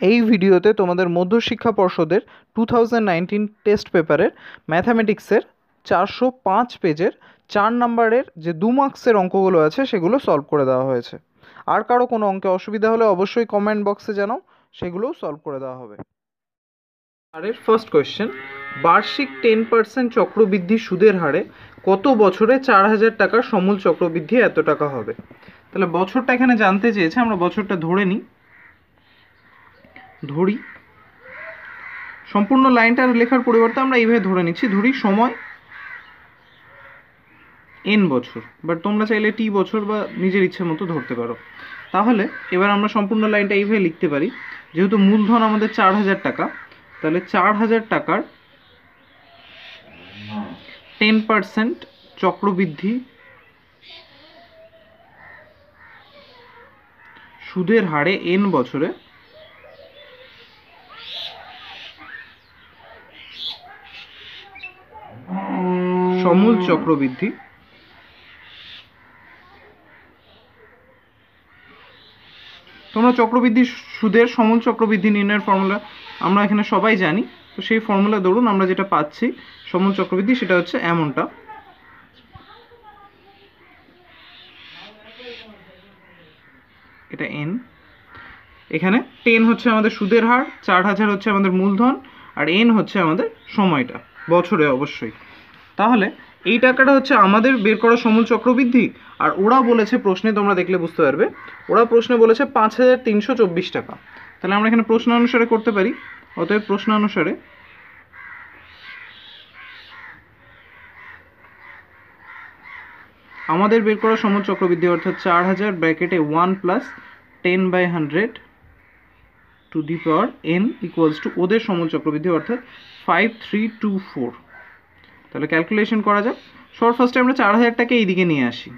এই ভিডিওতে তোমাদের মধ্যশিক্ষা পর্ষদের 2019 টেস্ট পেপারের ম্যাথামেটিক্সের 405 পেজের 4 নম্বরের যে 2 মার্কসের অঙ্কগুলো আছে সেগুলো সলভ করে দেওয়া হয়েছে। আর কারো কোনো অঙ্কে অসুবিধা হলে অবশ্যই কমেন্ট বক্সে জানাও, সেগুলোও সলভ করে দেওয়া হবে। আর এর ফার্স্ট কোয়েশ্চেন, বার্ষিক 10% চক্রবৃদ্ধি সুদের হারে কত বছরে 4000 টাকার সমূল চক্রবৃদ্ধি এত টাকা হবে? তাহলে বছরটা এখানে জানতে চেয়েছে, আমরা বছরটা ধরি সম্পূর্ণ লাইনটা লেখার পরিবর্তে আমরা এইভাবে ধরে নিচ্ছি, ধরি সময় n বছর, বাট তোমরা চাইলে t বছর বা নিজের ইচ্ছে মতো ধরতে পারো। তাহলে এবার আমরা সম্পূর্ণ লাইনটা এইভাবে লিখতে পারি, যেহেতু মূলধন আমাদের 4000 টাকা, তাহলে 4000 টাকার 10% চক্রবৃদ্ধি সুদের হারে n বছরে সমূল চক্রবৃদ্ধি তোমরা চক্রবৃদ্ধি সুদের সমূল চক্রবৃদ্ধি নির্ণয়ের ফর্মুলা আমরা এখানে সবাই জানি, তো সেই ফর্মুলা ধরুন আমরা যেটা পাচ্ছি সমূল চক্রবৃদ্ধি সেটা হচ্ছে এমনটা, এটা n, এখানে 10 হচ্ছে আমাদের সুদের হার, 4000 হচ্ছে আমাদের মূলধন, আর n হচ্ছে আমাদের সময়টা বছরে অবশ্যই। তাহলে এই টাকাটা হচ্ছে আমাদের বের করা সমূল চক্রবৃদ্ধি, আর ওরা বলেছে প্রশ্নে, তোমরা দেখলে বুঝতে পারবে, ওরা প্রশ্নে বলেছে 5324 টাকা। তাহলে আমরা এখানে প্রশ্ন অনুসারে করতে পারি, অতএব প্রশ্ন অনুসারে আমাদের বের করা সমূল চক্রবৃদ্ধি অর্থাৎ 4000 ব্র্যাকেটে 1 plus 10/100 to the power n equals to ওদের সমূল চক্রবৃদ্ধি অর্থাৎ 5324। তাহলে ক্যালকুলেশন করা যাক। ফার্স্টে আমরা 4000টাকে এইদিকে নিয়ে আসি,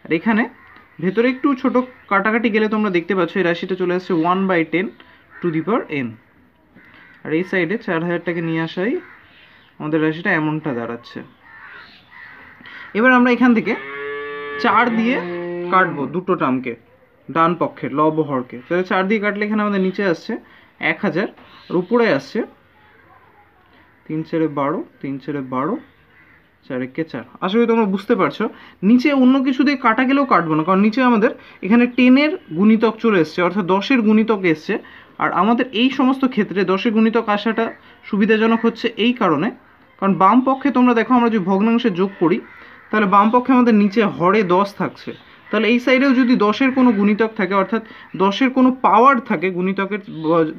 আর এখানে ভেতরে একটু ছোট কাটাকাটি গেলে তোমরা দেখতে পাচ্ছ এই রাশিটা চলে আসছে 1/10 টু দি পাওয়ার n, আর এই সাইডে 4000টাকে নিয়ে আসাই আমাদের রাশিটা এমনটা দাঁড়াচ্ছে। এবার আমরা এখান থেকে 4 দিয়ে কাটবো দুটো টার্মকে, ডান পক্ষের লব ও হরকে। তাহলে 4 দিয়ে কাটলে এখানে আমাদের নিচে আসছে 1000, আর উপরে আসছে 3 × 12, 3 × 12, 4 × 4। আশা করি তোমরা বুঝতে পারছো। নিচে অন্য কিছু দিয়ে কাটা গেলেও কাটবো না, কারণ নিচে আমাদের এখানে 10-এর গুণিতক চলে এসছে, অর্থাৎ 10-এর গুণিতক এসছে। আর আমাদের এই সমস্ত ক্ষেত্রে 10-এর গুণিতক আসাটা সুবিধাজনক হচ্ছে এই কারণে, কারণ বাম পক্ষে তোমরা দেখো আমরা যদি ভগ্নাংশে যোগ করি, তাহলে বাম পক্ষে আমাদের নিচে হরে 10 থাকছে। তাহলে এই সাইডেও যদি 10-এর কোনো গুণিতক থাকে, অর্থাৎ 10-এর কোনো পাওয়ার থাকে, গুণিতকের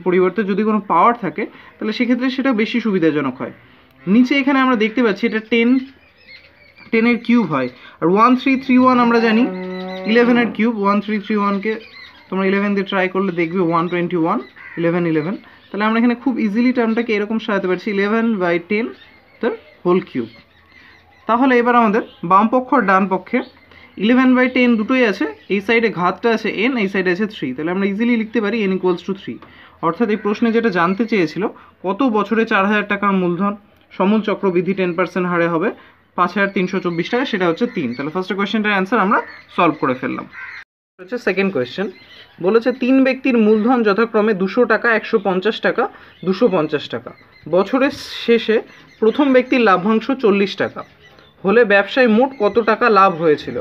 পরিবর্তে যদি কোনো পাওয়ার থাকে, তাহলে সেক্ষেত্রে সেটা বেশি সুবিধাজনক হয়। নিচে এখানে আমরা দেখতে পাচ্ছি এটা 10-এর কিউব হয়, আর 1331 আমরা জানি 11-এর কিউব। 1331কে তোমরা 11 দিয়ে ট্রাই করলে দেখবে 121, 11 11। তাহলে আমরা এখানে খুব ইজিলি টার্মটাকে এরকম সাজাতে পারছি 11/10 তার হোল কিউব। তাহলে এবার আমাদের বাম পক্ষ আর ডান পক্ষে 11/10 দুটোই আছে, এই সাইডে ঘাতটা আছে n, এই সাইডে আছে 3। তাহলে আমরা ইজিলি লিখতে পারি n = 3। অর্থাৎ এই প্রশ্নে যেটা জানতে চেয়েছিল কত বছরে 4000 টাকার মূলধন সমূল চক্রবৃদ্ধি 10% হারে হবে 5324 টাকা, সেটা হচ্ছে 3। তাহলে ফার্স্ট কোয়েশ্চেনটার অ্যান্সার আমরা সলভ করে ফেললাম। হচ্ছে সেকেন্ড কোয়েশ্চেন, বলেছে 3 ব্যক্তির মূলধন যথাক্রমে 200 টাকা, 150 টাকা, 250 টাকা। বছরের শেষে প্রথম ব্যক্তির লাভ্যাংশ 40 টাকা হলে ব্যবসায় মোট কত টাকা লাভ হয়েছিল?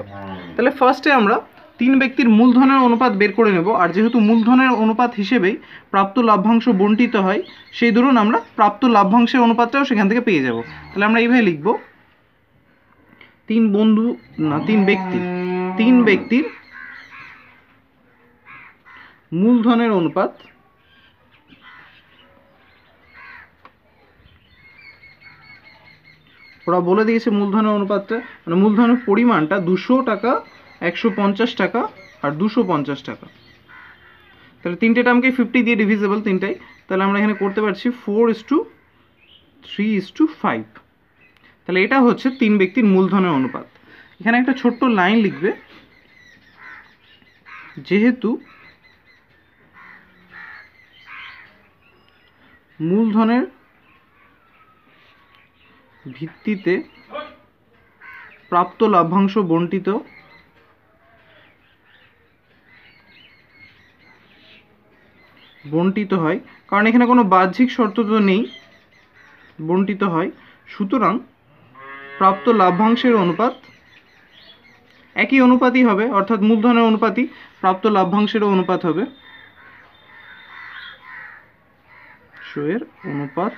তাহলে ফার্স্টে আমরা 3 ব্যক্তির মূলধনের অনুপাত বের করে নেব, আর যেহেতু মূলধনের অনুপাত হিসেবেই প্রাপ্ত লাভ্যাংশ বণ্টিত হয়, সেই দরুন আমরা প্রাপ্ত লাভ্যাংশের অনুপাতটাও সেখান থেকে পেয়ে যাব। তাহলে আমরা এইভাবে লিখব, 3 ব্যক্তির মূলধনের অনুপাত ওরা বলে দিয়েছে মূলধনের অনুপাতটা, মানে মূলধনের পরিমাণটা 200 টাকা, 150 টাকা আর 250 টাকা। তাহলে তিনটে টার্মকে 50 দিয়ে ডিভিজিবল তিনটাই, তাহলে আমরা এখানে করতে পারছি 4:3:5। তাহলে এটা হচ্ছে 3 ব্যক্তির মূলধনের অনুপাত। এখানে একটা ছোট্ট লাইন লিখবে, যেহেতু মূলধনের ভিত্তিতে প্রাপ্ত লাভ্যাংশ বণ্টিত বণ্টিত হয়, কারণ এখানে কোনো বাহ্যিক শর্ত তো নেই, বণ্টিত হয়। সুতরাং প্রাপ্ত লাভ্যাংশের অনুপাত একই অনুপাতই হবে, অর্থাৎ মূলধনের অনুপাতই প্রাপ্ত লাভ্যাংশেরও অনুপাত হবে। এর অনুপাত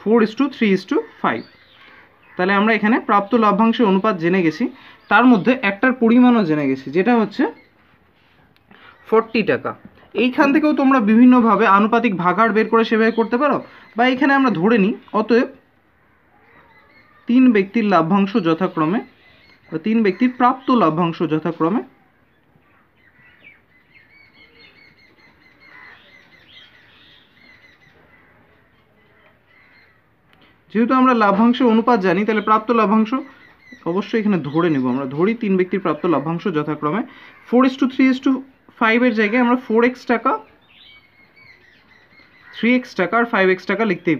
4:3:5। তাহলে আমরা এখানে প্রাপ্ত লাভ্যাংশের অনুপাত জেনে গেছি, তার মধ্যে একটার পরিমাণও জেনে গেছি, যেটা হচ্ছে 40 টাকা। এইখান থেকেও তোমরা বিভিন্নভাবে আনুপাতিক ভাগাড় বের করে সেভাবে করতে পারো, বা এখানে আমরা ধরে নিই অতএব 3 ব্যক্তির লাভ্যাংশ যথাক্রমে, বা 3 ব্যক্তির প্রাপ্ত লাভ্যাংশ যথাক্রমে যেহেতু আমরা লাভ্যাংশের অনুপাত জানি, তাহলে প্রাপ্ত লাভ্যাংশ অবশ্যই এখানে ধরে নেব। আমরা ধরি 3 ব্যক্তির প্রাপ্ত লাভ্যাংশ যথাক্রমে 4:3:5 এর জায়গায় আমরা 4x টাকা, 3x টাকা আর 5x টাকা লিখতেই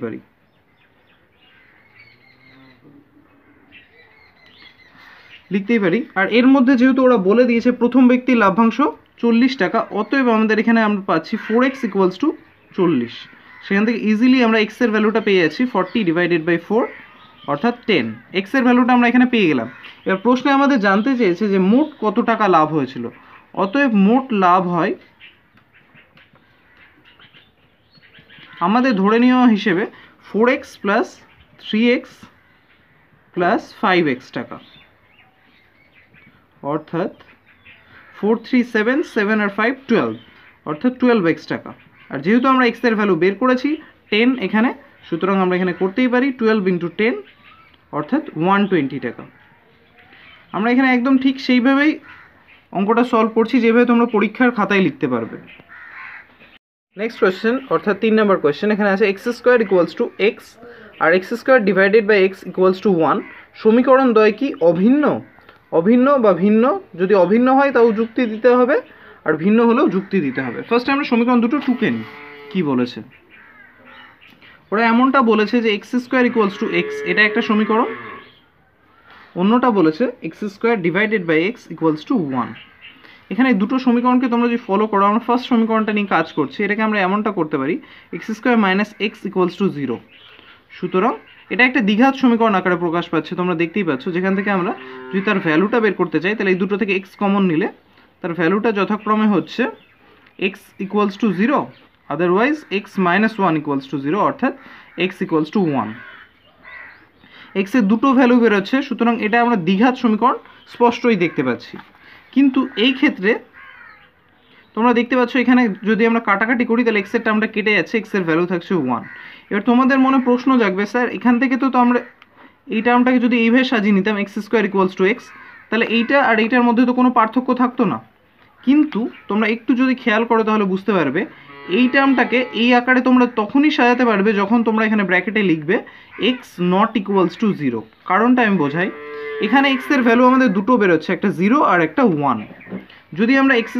পারি। আর এর মধ্যে যেহেতু ওরা বলে দিয়েছে প্রথম ব্যক্তির লাভ্যাংশ 40 টাকা, অতএব আমাদের এখানে আমরা পাচ্ছি 4x = 40। সেখান থেকে ইজিলি আমরা x এর ভ্যালুটা পেয়ে যাচ্ছি 40/4 অর্থাৎ 10। x এর ভ্যালুটা আমরা এখানে পেয়ে গেলাম। এবার প্রশ্নে আমাদের জানতে চেয়েছে যে মোট কত টাকা লাভ হয়েছিল, অতএব মোট লাভ হয় আমাদের ধরে নেওয়া হিসেবে 4x + 3x + 5x টাকা, অর্থাৎ 4 3 7 7 আর 5 12, অর্থাৎ 12x টাকা। আর যেহেতু আমরা x এর ভ্যালু বের করেছি 10 এখানে, সুতরাং আমরা এখানে করতেই পারি 12 × 10 অর্থাৎ 120 টাকা। আমরা এখানে একদম ঠিক সেইভাবেই অঙ্কটা সলভ করছি যেভাবে তোমরা পরীক্ষার খাতায় লিখতে পারবে। নেক্সট কোয়েশ্চেন, অর্থাৎ 3 নম্বর কোয়েশ্চেন, এখানে আছে x² = x আর x² / x = 1। সমীকরণ দ্বয় কি অভিন্ন? অভিন্ন বা ভিন্ন, যদি অভিন্ন হয় তাও যুক্তি দিতে হবে, আর ভিন্ন হলেও যুক্তি দিতে হবে। ফার্স্টে আমরা সমীকরণ দুটো টুকে নিই। কী বলেছে ওরা? এমনটা বলেছে যে x² = x, এটা একটা সমীকরণ। অন্যটা বলেছে x² / x = 1। এখানে দুটো সমীকরণকে তোমরা যদি ফলো করো, আমরা ফার্স্ট সমীকরণটা নিয়ে কাজ করছি, এটাকে আমরা এমনটা করতে পারি x² - x = 0। সুতরাং এটা একটা দ্বিঘাত সমীকরণ আকারে প্রকাশ পাচ্ছে, তোমরা দেখতেই পাচ্ছ। যেখান থেকে আমরা যদি তার ভ্যালুটা বের করতে চাই, তাহলে এই দুটো থেকে x কমন নিলে তার ভ্যালুটা যথাক্রমে হচ্ছে x = 0, আদারওয়াইজ x - 1 = 0, অর্থাৎ x = 1। x এর দুটো ভ্যালু বেরোচ্ছে, সুতরাং এটা আমরা দ্বিঘাত সমীকরণ স্পষ্টই দেখতে পাচ্ছি। কিন্তু এই ক্ষেত্রে তোমরা দেখতে পাচ্ছ এখানে যদি আমরা কাটাকাটি করি, তাহলে x এর টার্মটা কেটে যাচ্ছে, x এর ভ্যালু থাকছে 1। এবার তোমাদের মনে প্রশ্ন জাগবে, স্যার এখান থেকে তো আমরা এই টার্মটাকে যদি এইভাবে সাজিয়ে নিতাম x² = x, তাহলে এইটা আর এইটার মধ্যে তো কোনো পার্থক্য থাকতো না। কিন্তু তোমরা একটু যদি খেয়াল করো তাহলে বুঝতে পারবে এই টার্মটাকে এই আকারে তোমরা তখনই সাজাতে পারবে যখন তোমরা এখানে ব্র্যাকেটে লিখবে x ≠ 0। কারণটা আমি বোঝাই। এখানে x এর ভ্যালু আমাদের দুটো বেরোচ্ছে, একটা 0 আর একটা 1। যদি আমরা x²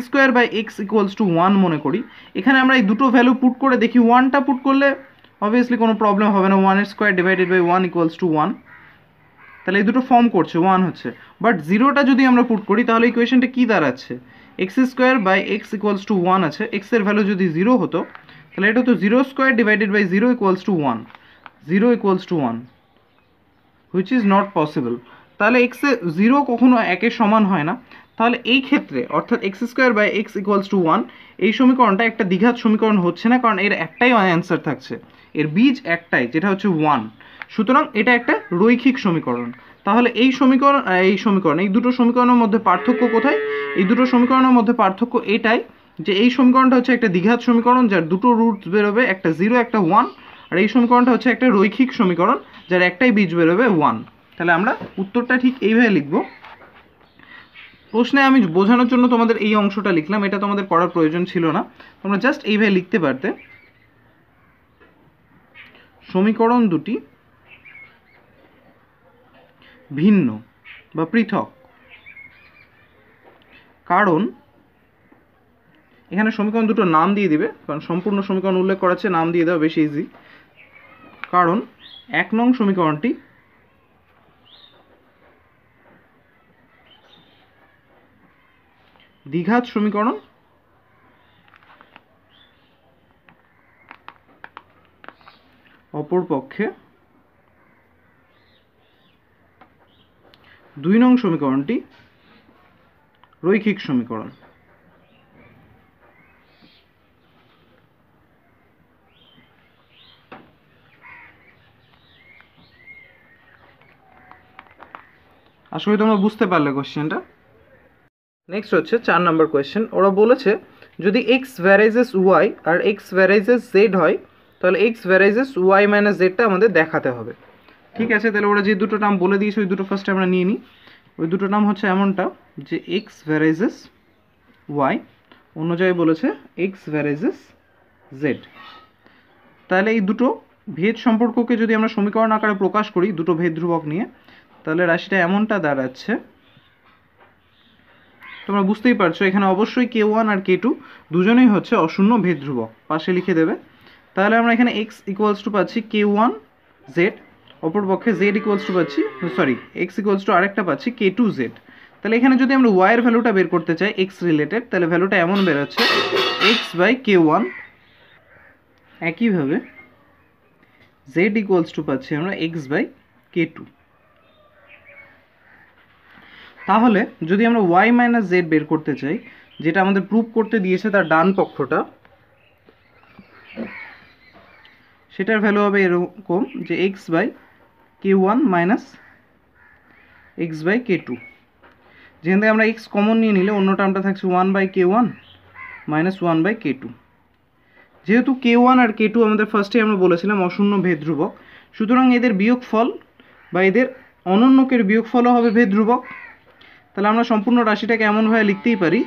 / x = 1 মনে করি, এখানে আমরা এই দুটো ভ্যালু পুট করে দেখি, 1টা পুট করলে অবভিয়াসলি কোনো প্রবলেম হবে না, 1² / 1 = 1। তাহলে এই দুটো ফর্ম করছে, 1 হচ্ছে। বাট 0টা যদি আমরা পুট করি, তাহলে ইকুয়েশনটা কী দাঁড়াচ্ছে? x² / x = 1 আছে, x এর ভ্যালু যদি 0 হতো, তাহলে এটা তো 0² / 0 = 1, 0 = 1, হুইচ ইজ নট পসিবল। তাহলে x এ 0 কখনো 1-এর সমান হয় না। তাহলে এই ক্ষেত্রে অর্থাৎ x² / x = 1, এই সমীকরণটা একটা দ্বিঘাত সমীকরণ হচ্ছে না, কারণ এর একটাই অ্যান্সার থাকছে, এর বীজ একটাই, যেটা হচ্ছে 1। সুতরাং এটা একটা রৈখিক সমীকরণ। তাহলে এই সমীকরণ এই দুটো সমীকরণের মধ্যে পার্থক্য কোথায়? এই দুটো সমীকরণের মধ্যে পার্থক্য এটাই যে এই সমীকরণটা হচ্ছে একটা দ্বিঘাত সমীকরণ যার দুটো রুটস বেরোবে, একটা 0 একটা 1, আর এই সমীকরণটা হচ্ছে একটা রৈখিক সমীকরণ যার একটাই বীজ বেরোবে 1। তাহলে আমরা উত্তরটা ঠিক এইভাবে লিখব। প্রশ্নে আমি বোঝানোর জন্য তোমাদের এই অংশটা লিখলাম, এটা তোমাদের করার প্রয়োজন ছিল না, তোমরা জাস্ট এইভাবে লিখতে পারতে, সমীকরণ দুটি ভিন্ন বা পৃথক। কারণ এখানে সমীকরণ দুটো নাম দিয়ে দিবে, কারণ সম্পূর্ণ সমীকরণ উল্লেখ করাচ্ছে, নাম দিয়ে দেওয়া বেশি ইজি। কারণ 1 নং সমীকরণটি দ্বিঘাত সমীকরণ অপর পক্ষে 2 নং সমীকরণটি রৈখিক সমীকরণ। আশা করি তোমরা বুঝতে পারলে কোশ্চেনটা। নেক্সট হচ্ছে 4 নম্বর কোয়েশ্চেন। ওরা বলেছে যদি এক্স ভ্যারাইজেস ওয়াই আর এক্স ভ্যারাইজেস জেড হয় তাহলে এক্স ভ্যারাইজেস ওয়াই মাইনাস জেডটা আমাদের দেখাতে হবে। ঠিক আছে, তাহলে ওরা যে দুটো নাম বলে দিয়েছে ওই দুটো ফার্স্টে আমরা নিয়ে নিই। ওই দুটো নাম হচ্ছে এমনটা যে এক্স ভ্যারাইজেস ওয়াই, অন্য জায়গায় বলেছে এক্স ভ্যারাইজেস জেড। তাহলে এই দুটো ভেদ সম্পর্ককে যদি আমরা সমীকরণ আকারে প্রকাশ করি দুটো ভেদ ধ্রুবক নিয়ে, তাহলে রাশিটা এমনটা দাঁড়াচ্ছে, তোমরা বুঝতেই পারছো এখানে অবশ্যই k1 আর k2 দুজনেই হচ্ছে অশূন্য ভেদ ধ্রুবক, পাশে লিখে দেবে। তাহলে আমরা এখানে x ইকুয়ালস টু পাচ্ছি k1 z, অপর পক্ষে z ইকুয়ালস টু পাচ্ছি x ইকুয়ালস টু আরেকটা পাচ্ছি k2 z। তাহলে এখানে যদি আমরা y এর ভ্যালুটা বের করতে চাই x রিলেটেড, তাহলে ভ্যালুটা এমন বেরোচ্ছে x বাই k1, একইভাবে z ইকুয়ালস টু পাচ্ছি আমরা x বাই k2। তাহলে যদি আমরা y মাইনাস জেড বের করতে চাই, যেটা আমাদের প্রুভ করতে দিয়েছে তার ডান পক্ষটা, সেটার ভ্যালু হবে এরকম যে x by k1 minus x by k2। যেখান থেকে আমরা x কমন নিয়ে নিলে অন্য টার্মটা থাকছে 1 by k1 minus 1 by k2। যেহেতু k1 আর k2 আমাদের ফার্স্টে আমরা বলেছিলাম অশূন্য ভেদ ধ্রুবক, সুতরাং এদের বিয়োগফল বা এদের অনন্যকের বিয়োগফলও হবে ভেদ ধ্রুবক। তাহলে আমরা সম্পূর্ণ রাশিটাকে এমনভাবে লিখতেই পারি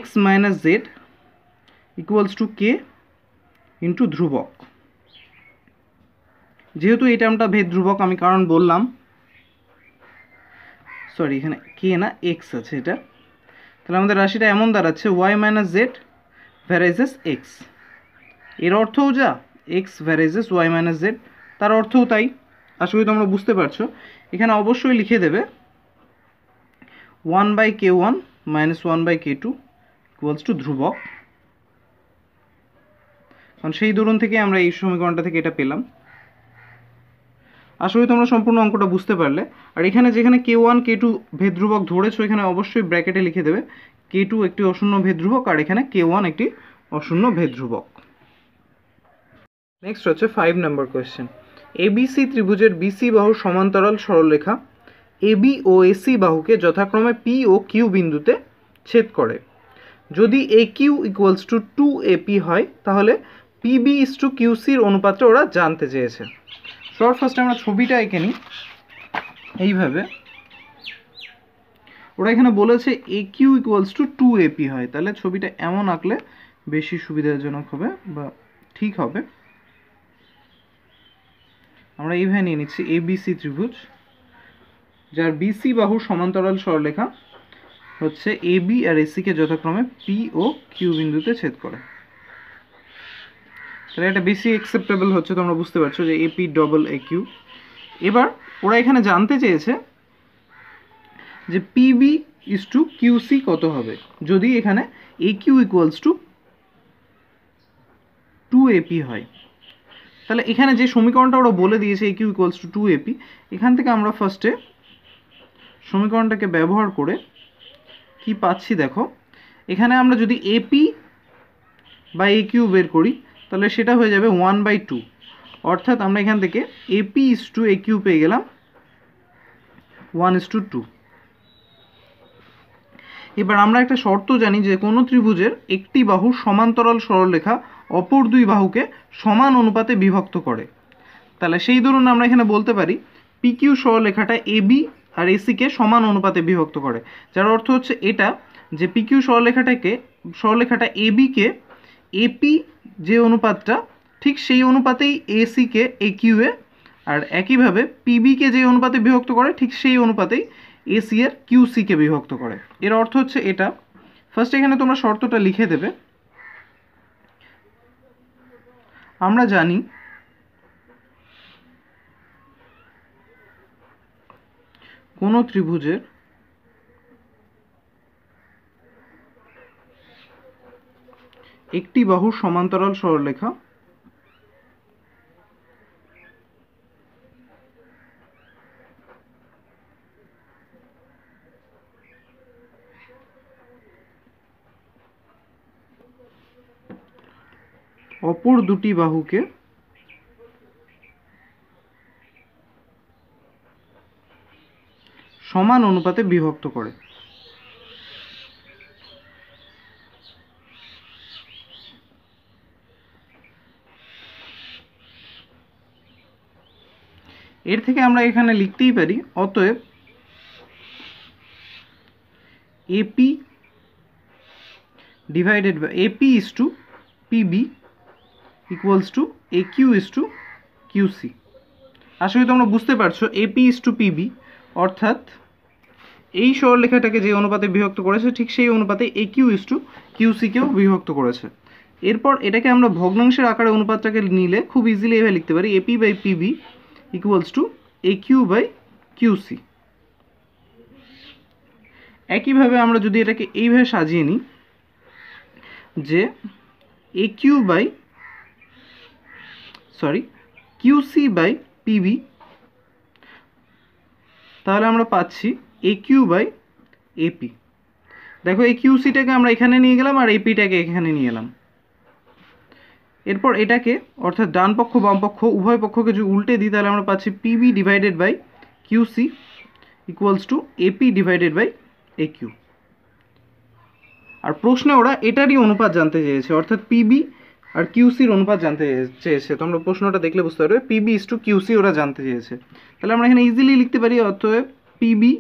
x minus Z equals to k into ধ্রুবক। যেহেতু এই টার্মটা ভেদ ধ্রুবক আমি কারণ বললাম, সরি এখানে k না x আছে এটা, তাহলে আমাদের রাশিটা এমন দাঁড়াচ্ছে y মাইনাস জেড ভ্যারাইজেস x। এর অর্থও যা x ভ্যারাইজেস y মাইনাস জেড, তার অর্থও তাই। আশা করি তোমরা বুঝতে পারছো। এখানে অবশ্যই লিখে দেবে 1 by k1 minus 1 by k2 equals to ধ্রুবক, কারণ সেই দরুন থেকে আমরা এই সমীকরণটা থেকে এটা পেলাম। আশা করি তোমরা সম্পূর্ণ অঙ্কটা বুঝতে পারলে। আর এখানে যেখানে k1 k2 ভেদ ধ্রুবক ধরেছো এখানে অবশ্যই ব্র্যাকেটে লিখে দেবে k2 একটি অশূন্য ভেদ ধ্রুবক আর এখানে k1 একটি অশূন্য ভেদ ধ্রুবক। নেক্সট হচ্ছে 5 নম্বর কোয়েশ্চেন। ABC ত্রিভুজের BC বাহু সমান্তরাল সরলরেখা AB ও AC বাহুকে যথাক্রমে P ও Q বিন্দুতে ছেদ করে। যদি AQ ইকুয়ালস টু 2AP হয় তাহলে PB ইস টু QC এর অনুপাতটা ওরা জানতে চেয়েছে। সবার ফার্স্টে আমরা ছবিটা এঁকে নিই এইভাবে। ওরা এখানে বলেছে AQ ইকুয়ালস টু 2AP হয়, তাহলে ছবিটা এমন আঁকলে বেশি সুবিধাজনক হবে বা ঠিক হবে। আমরা এইভাবে নিয়ে নিচ্ছি ABC ত্রিভুজ যার BC বাহু সমান্তরাল সরলরেখা হচ্ছে AB আর AC কে যথাক্রমে P ও Q বিন্দুতে ছেদ করে। তাহলে এটা বেশি অ্যাকসেপ্টেবল হচ্ছে, তোমরা বুঝতে পারছো যে AP ডবল AQ। এবার ওরা এখানে জানতে চেয়েছে যে PB ইস টু QC কত হবে যদি এখানে AQ ইকুয়ালস টু 2AP হয়। তাহলে এখানে যে সমীকরণটা ওরা বলে দিয়েছে AQ ইকুয়ালস টু 2AP, এখান থেকে আমরা ফার্স্টে সমীকরণটাকে ব্যবহার করে কি পাচ্ছি দেখো। এখানে আমরা যদি AP বাই AQ বের করি তাহলে সেটা হয়ে যাবে 1/2, অর্থাৎ আমরা এখান থেকে AP ইস টু AQ পেয়ে গেলাম 1:2। এবার আমরা একটা শর্ত জানি যে কোনো ত্রিভুজের একটি বাহু সমান্তরাল সরলরেখা অপর দুই বাহুকে সমান অনুপাতে বিভক্ত করে। তাহলে সেই ধরুন আমরা এখানে বলতে পারি PQ সরলরেখাটা AB আর AC কে সমান অনুপাতে বিভক্ত করে, যার অর্থ হচ্ছে এটা যে PQ সরলরেখাটা AB কে AP যে অনুপাতটা ঠিক সেই অনুপাতেই AC কে AQ এ, আর একইভাবে PB কে যে অনুপাতে বিভক্ত করে ঠিক সেই অনুপাতেই AC এর QC কে বিভক্ত করে। এর অর্থ হচ্ছে এটা। ফার্স্ট এখানে তোমরা শর্তটা লিখে দেবে। আমরা জানি কোনো ত্রিভুজের একটি বাহু সমান্তরাল সরলরেখা অপর দুটি বাহুকে সমান অনুপাতে বিভক্ত করে। এর থেকে আমরা এখানে লিখতেই পারি অতএব AP divided by AP is to PB equals to AQ is to QC. আশা করি তোমরা বুঝতে পারছো এপি ইজ টু পিবি অর্থাৎ এই সরলরেখাটাকে যে অনুপাতে বিভক্ত করেছে ঠিক সেই অনুপাতে একিউ ইজ টু কিউসিকেও বিভক্ত করেছে। এরপর এটাকে আমরা ভগ্নাংশের আকারে অনুপাতটাকে নিলে খুব ইজিলি এভাবে লিখতে পারি AP by PB equals to AQ by QC. একইভাবে আমরা যদি এটাকে এইভাবে সাজিয়ে নিই যে AQ by QC by PB, তাহলে আমরা পাচ্ছি একিউ বাই এপি। দেখো এই কিউসিটাকে আমরা এখানে নিয়ে গেলাম আর এপিটাকে এখানে নিয়ে এলাম। এরপর এটাকে অর্থাৎ ডান পক্ষ বাম পক্ষ উভয় পক্ষকে যদি উল্টে দিই তাহলে আমরা পাচ্ছি PB divided by QC equals to AP divided by AQ. আর প্রশ্নে ওরা এটারই অনুপাত জানতে চেয়েছে অর্থাৎ পিবি আর কিউসির অনুপাত জানতে চেয়েছে। তোমরা প্রশ্নটা দেখলে বুঝতে পারবে পিবি ইজ টু কিউসি ওরা জানতে চেয়েছে। তাহলে আমরা এখানে ইজিলি লিখতে পারি অতএব PB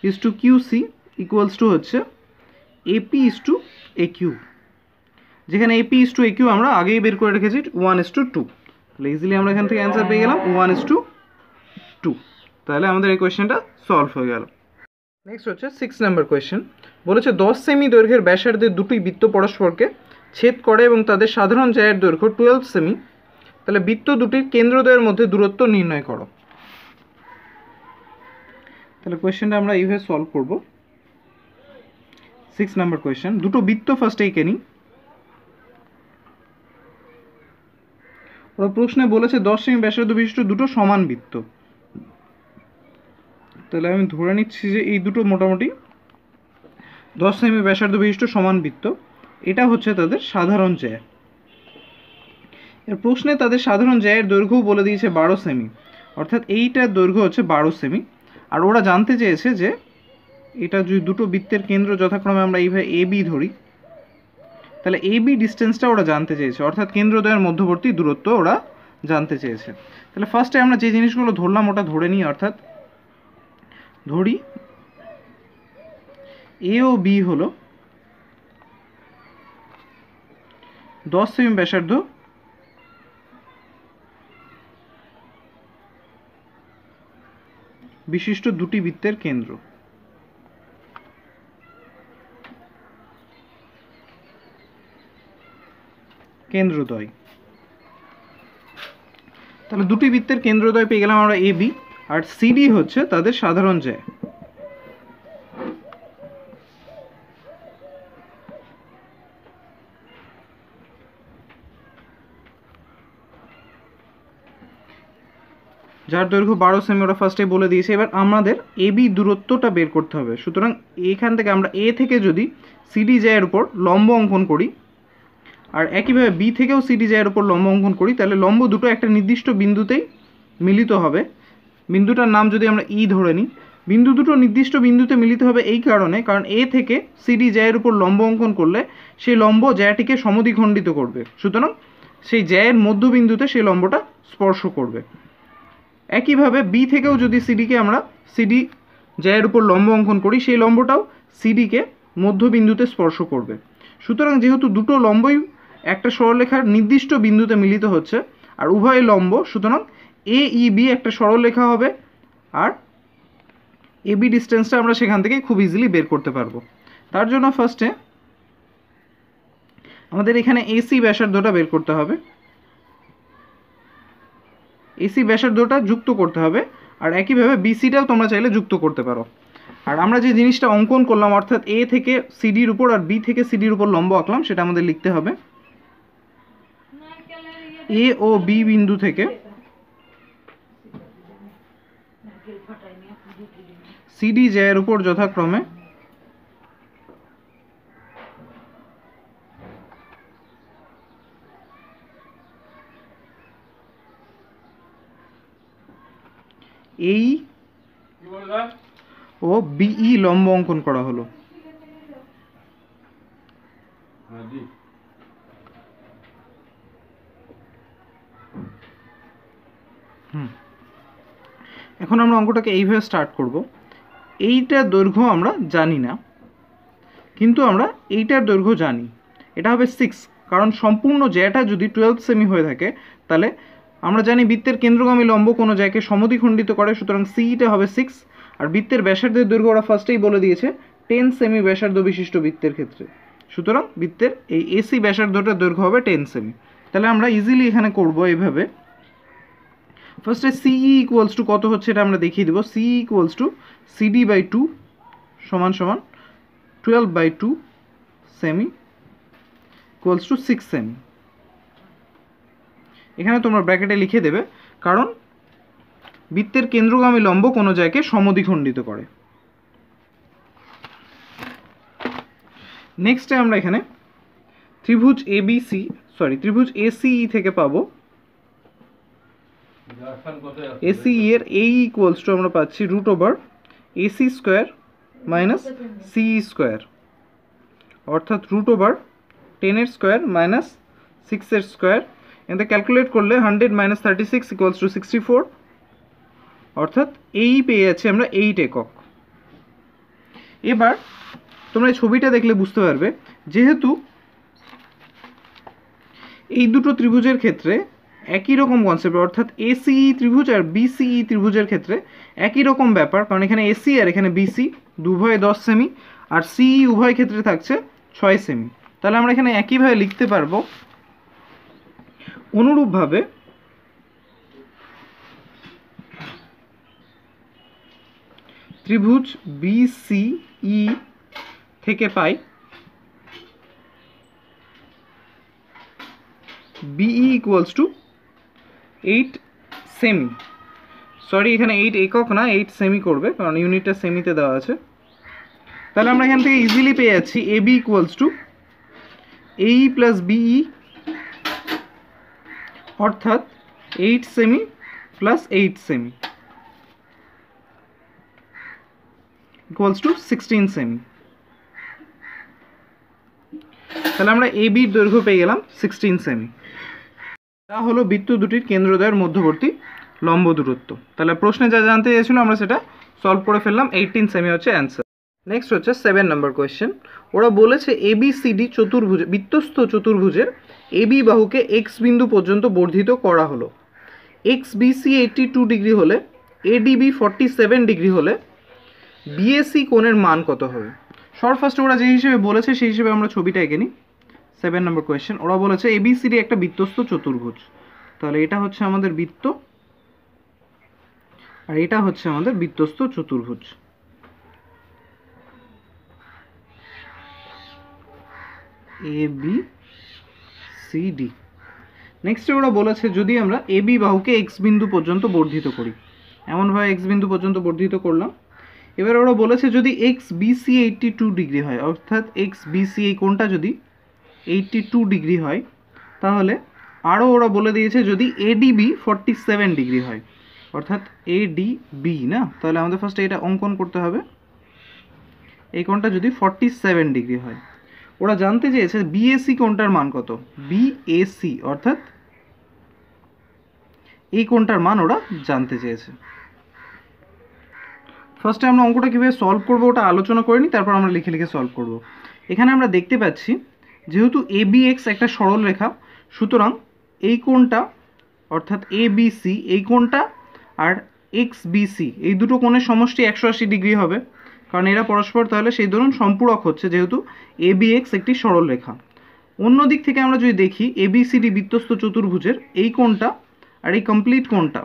is to QC equals to হচ্ছে এপি ইজ টু একিউ, যেখানে এপি ইজ টু একিউ আমরা আগেই বের করে রেখেছি 1:2। তাহলে ইজিলি আমরা এখান থেকে অ্যান্সার পেয়ে গেলাম 1:2। তাহলে আমাদের এই কোয়েশ্চেনটা সলভ হয়ে গেল। নেক্সট হচ্ছে 6 নম্বর কোয়েশ্চেন। বলেছে 10 সেমি দৈর্ঘ্যের ব্যাসার্ধের দুটি বৃত্ত পরস্পরকে ছেদ করে এবং তাদের সাধারণ জায়ের দৈর্ঘ্য 12 সেমি। তাহলে বৃত্ত দুটির কেন্দ্রদ্বয়ের মধ্যে দূরত্ব নির্ণয় করো। তাহলে কোয়েশ্চেনটা আমরা এইভাবে সলভ করব। 6 নম্বর কোয়েশ্চেন, দুটো বৃত্ত ফার্স্টে এঁকে নিই। ওরা প্রশ্নে বলেছে 10 সেমি ব্যাসার্ধ বিশিষ্ট দুটো সমান বৃত্ত। তাহলে আমি ধরে নিচ্ছি যে এই দুটো মোটামুটি 10 সেমি ব্যাসার্ধ বিশিষ্ট সমান বৃত্ত, এটা হচ্ছে তাদের সাধারণ জ্যা। এর প্রশ্নে তাদের সাধারণ জ্যায়ের দৈর্ঘ্যও বলে দিয়েছে 12 সেমি, অর্থাৎ এইটার দৈর্ঘ্য হচ্ছে 12 সেমি। আর ওরা জানতে চেয়েছে যে এটা যদি দুটো বৃত্তের কেন্দ্র যথাক্রমে আমরা এইভাবে এ বি ধরি তাহলে এ বি ডিস্টেন্সটা ওরা জানতে চেয়েছে, অর্থাৎ কেন্দ্রদ্বয়ের মধ্যবর্তী দূরত্ব ওরা জানতে চেয়েছে। তাহলে ফার্স্টে আমরা যে জিনিসগুলো ধরলাম ওটা ধরে নিই, অর্থাৎ ধরি এ ও বি হলো 10 সেমি ব্যাসার্ধ বিশিষ্ট দুটি বৃত্তের কেন্দ্র। কেন্দ্রদ্বয়, তাহলে দুটি বৃত্তের কেন্দ্রদ্বয় পেয়ে গেলাম আমরা এ বি, আর সিডি হচ্ছে তাদের সাধারণ জ্যা। যার দৈর্ঘ্য 12 সেমি ওরা ফার্স্টে বলে দিয়েছে। এবার আমাদের এ বি দূরত্বটা বের করতে হবে। সুতরাং এখান থেকে আমরা এ থেকে যদি সিডি জ্যায়ের উপর লম্ব অঙ্কন করি আর একইভাবে বি থেকেও সিডি জ্যায়ের উপর লম্ব অঙ্কন করি তাহলে লম্ব দুটো একটা নির্দিষ্ট বিন্দুতেই মিলিত হবে। বিন্দুটার নাম যদি আমরা ই ধরে নিই, বিন্দু দুটো নির্দিষ্ট বিন্দুতে মিলিত হবে এই কারণে, কারণ এ থেকে সিডি জ্যায়ের উপর লম্ব অঙ্কন করলে সেই লম্ব জ্যাটিকে সমদ্বিখণ্ডিত করবে, সুতরাং সেই জ্যায়ের মধ্যবিন্দুতে সেই লম্বটা স্পর্শ করবে। একইভাবে বি থেকেও যদি সিডিকে আমরা সিডি জ্যায়ের উপর লম্ব অঙ্কন করি সেই লম্বটাও সিডিকে মধ্যবিন্দুতে স্পর্শ করবে। সুতরাং যেহেতু দুটো লম্বই একটা সরলরেখার নির্দিষ্ট বিন্দুতে মিলিত হচ্ছে আর উভয় লম্ব, সুতরাং এ ই বি একটা সরলরেখা হবে আর এ বি ডিস্টেন্সটা আমরা সেখান থেকে খুব ইজিলি বের করতে পারবো। তার জন্য ফার্স্টে আমাদের এখানে এসি ব্যাসার্ধটা বের করতে হবে, এসি ব্যাসার্ধটা যুক্ত করতে হবে, আর একইভাবে বিসিটাও তোমরা চাইলে যুক্ত করতে পারো। আর আমরা যে জিনিসটা অঙ্কন করলাম অর্থাৎ এ থেকে সিডির উপর আর বি থেকে সিডির উপর লম্ব আঁকলাম সেটা আমাদের লিখতে হবে। এ ও বি বিন্দু থেকে সিডি জ্যায়ের উপর যথাক্রমে এই ও বিই লম্ব অঙ্কন করা হলো। এখন আমরা অঙ্কটাকে এইভাবে স্টার্ট করব। এইটার দৈর্ঘ্য আমরা জানি না, কিন্তু আমরা এইটার দৈর্ঘ্য জানি, এটা হবে 6, কারণ সম্পূর্ণ জ্যাটা যদি 12 সেমি হয়ে থাকে তাহলে আমরা জানি বৃত্তের কেন্দ্রগামী লম্ব কোনো জ্যাকে সমদ্বিখণ্ডিত করে, সুতরাং সিইটা হবে 6। আর বৃত্তের ব্যাসার্ধের দৈর্ঘ্য ওরা ফার্স্টেই বলে দিয়েছে 10 সেমি ব্যাসার্ধ বিশিষ্ট বৃত্তের ক্ষেত্রে, সুতরাং বৃত্তের এই এসি ব্যাসার্ধটার দৈর্ঘ্য হবে 10 সেমি। তাহলে আমরা ইজিলি এখানে করব এইভাবে। ফার্স্টে সিই ইকুয়ালস টু কত হচ্ছে এটা আমরা দেখিয়ে দেবো। সিই ইকুয়ালস টু সিডি বাই 2 সমান সমান 12/2 সেমি ইকুয়ালস টু 6 সেমি। এখানে তোমরা ব্র্যাকেটে লিখে দেবে, কারণ বৃত্তের কেন্দ্রগামী লম্ব কোনো জায়গাকে সমদ্বিখণ্ডিত করে। নেক্সটে আমরা এখানে ত্রিভুজ ত্রিভুজ এসিই থেকে পাবো এসিই এর এই ইকুয়ালস টু আমরা পাচ্ছি √AC² মাইনাস সিই স্কোয়ার, অর্থাৎ √10² মাইনাস 6² এতে ক্যালকুলেট করলে 100 - 36 = 64, অর্থাৎ এই পেয়ে যাচ্ছি আমরা 8 একক। এবার তোমরা এই ছবিটা দেখলে বুঝতে পারবে, যেহেতু এই দুটো ত্রিভুজের ক্ষেত্রে একই রকম কনসেপ্ট, অর্থাৎ এসিই ত্রিভুজ আর বিসিই ত্রিভুজের ক্ষেত্রে একই রকম ব্যাপার, কারণ এখানে এসি আর এখানে বিসি উভয়ে 10 সেমি আর সিই উভয় ক্ষেত্রে থাকছে 6 সেমি। তাহলে আমরা এখানে একইভাবে লিখতে পারবো, অনুরূপভাবে ত্রিভুজ বিসিই থেকে পাই বিই ইকুয়ালস টু 8 সেমি, সরি এখানে 8 একক না 8 সেমি করবে, কারণ ইউনিটটা সেমিতে দেওয়া আছে। তাহলে আমরা এখান থেকে ইজিলি পেয়ে যাচ্ছি এবি ইকুয়ালস টু এই প্লাস বিই, অর্থাৎ 8 semi plus 8 semi equals to 16 semi. তাহলে আমরা এবির দৈর্ঘ্য পেয়ে গেলাম 16 সেমি। তা হলো বৃত্ত দুটির কেন্দ্রদ্বয়ের মধ্যবর্তী লম্ব দূরত্ব। তাহলে প্রশ্নে যা জানতে চেয়েছিল আমরা সেটা সলভ করে ফেললাম, 18 সেমি হচ্ছে অ্যান্সার। নেক্সট হচ্ছে 7 নম্বর কোয়েশ্চেন। ওরা বলেছে এবিসিডি চতুর্ভুজ বৃত্তস্থ চতুর্ভুজের এবি বাহুকে এক্স বিন্দু পর্যন্ত বর্ধিত করা হলো। এক্স বিসি 82 ডিগ্রি হলে, এডিবি 47 ডিগ্রি হলে বিএসি কোণের মান কত হবে? শর্ট ফার্স্টে ওরা যে হিসেবে বলেছে সেই হিসেবে আমরা ছবিটা এঁকে নিই। 7 নম্বর কোয়েশ্চেন, ওরা বলেছে এবিসিডি একটা বৃত্তস্থ চতুর্ভুজ। তাহলে এটা হচ্ছে আমাদের বৃত্ত আর এটা হচ্ছে আমাদের বৃত্তস্থ চতুর্ভুজ। ABCD। নেক্সটে ওরা বলেছে যদি আমরা এবি বাহুকে এক্স বিন্দু পর্যন্ত বর্ধিত করি, এমনভাবে এক্স বিন্দু পর্যন্ত বর্ধিত করলাম। এবার ওরা বলেছে যদি এক্স বিসি 82 ডিগ্রি হয়, অর্থাৎ এক্স বিসি এই কোণটা যদি 82 ডিগ্রি হয়, তাহলে আরও ওরা বলে দিয়েছে যদি এডিবি 47 ডিগ্রি হয়, অর্থাৎ এডিবি না, তাহলে আমাদের ফার্স্টে এটা অঙ্কন করতে হবে। এই কোণটা যদি 47 ডিগ্রি হয়, ওরা জানতে চেয়েছে বিএসি কোণটার মান কত। বিএসি অর্থাৎ এই কোণটার মান ওরা জানতে চেয়েছে। ফার্স্টে আমরা অঙ্কটা কীভাবে সলভ করবো ওটা আলোচনা করে নিই, তারপর আমরা লিখে লিখে সলভ করব। এখানে আমরা দেখতে পাচ্ছি যেহেতু এবিএক্স একটা সরল রেখা, সুতরাং এই কোণটা অর্থাৎ এবিসি এই কোণটা আর এক্স বিসি এই দুটো কোণের সমষ্টি 180 ডিগ্রি হবে, কারণ এরা পরস্পর তাহলে সেই ধরুন সম্পূরক হচ্ছে, যেহেতু এবিএক্স একটি সরল রেখা। অন্য দিক থেকে আমরা যদি দেখি এবিসিডি বৃত্তস্থ চতুর্ভুজের এই কোণটা আর এই কমপ্লিট কোণটা,